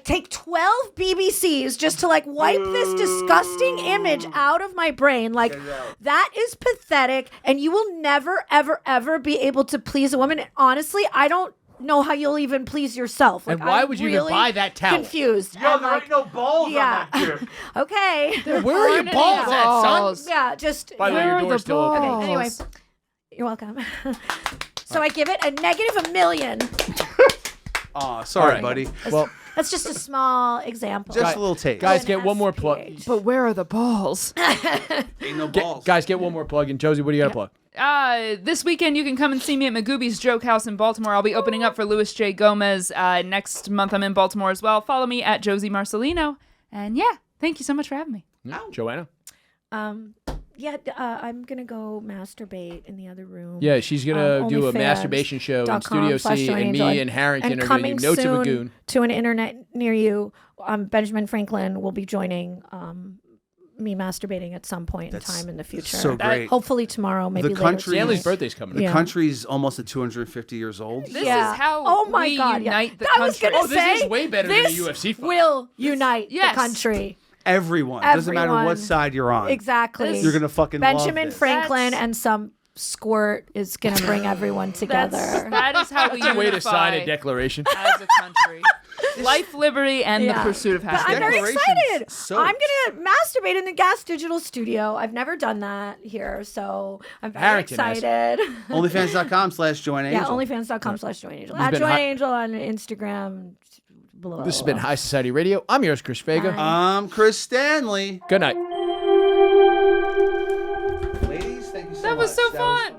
take 12 BBCs just to like wipe this disgusting image out of my brain. Like, that is pathetic, and you will never, ever, ever be able to please a woman. And honestly, I don't know how you'll even please yourself. Like, And why I'm would you even really buy that towel? Confused. Yo, And, there ain't no balls on that dick. Okay. Where are your balls at, son? Yeah, just. By the way, your door's still open. Okay, anyway. You're welcome. So I give it a -1 million. Oh, sorry, right. buddy. Well, That's just a small example. Just a little taste. guys, get one more plug. But where are the balls? Ain't no balls. Guys, get one more plug in. Josie, what do you got to plug? This weekend, you can come and see me at Magooby's Joke House in Baltimore. I'll be opening up for Louis J. Gomez. Next month, I'm in Baltimore as well. Follow me at Josie Marcellino. And yeah, thank you so much for having me. Joanna? I'm gonna go masturbate in the other room. Yeah, she's gonna do a masturbation show in Studio C, and me and Harrington are gonna do Notes of a Goon. To an internet near you, Benjamin Franklin will be joining me masturbating at some point in time in the future. So great. Hopefully tomorrow, maybe later. Stanley's birthday's coming. The country's almost at 250 years old. This is how we unite the country. This is way better than a UFC fight. Will unite the country. Everyone. Doesn't matter what side you're on. Exactly. You're going to fucking Benjamin love this. Franklin and some squirt is going to bring everyone together. That is how we That's a way to unify sign a declaration. as a country. Life, liberty, and the pursuit of happiness. I'm very excited. I'm going to masturbate in the Gas Digital Studio. I've never done that here, so I'm very excited. OnlyFans.com/JoannaAngel. Yeah, OnlyFans.com/JoannaAngel. At JoannaAngel on Instagram. Blah, This has been High Society Radio. I'm yours, Chris Faga. I'm Chris Stanley. Good night. Ladies, thank you so much. That was so fun.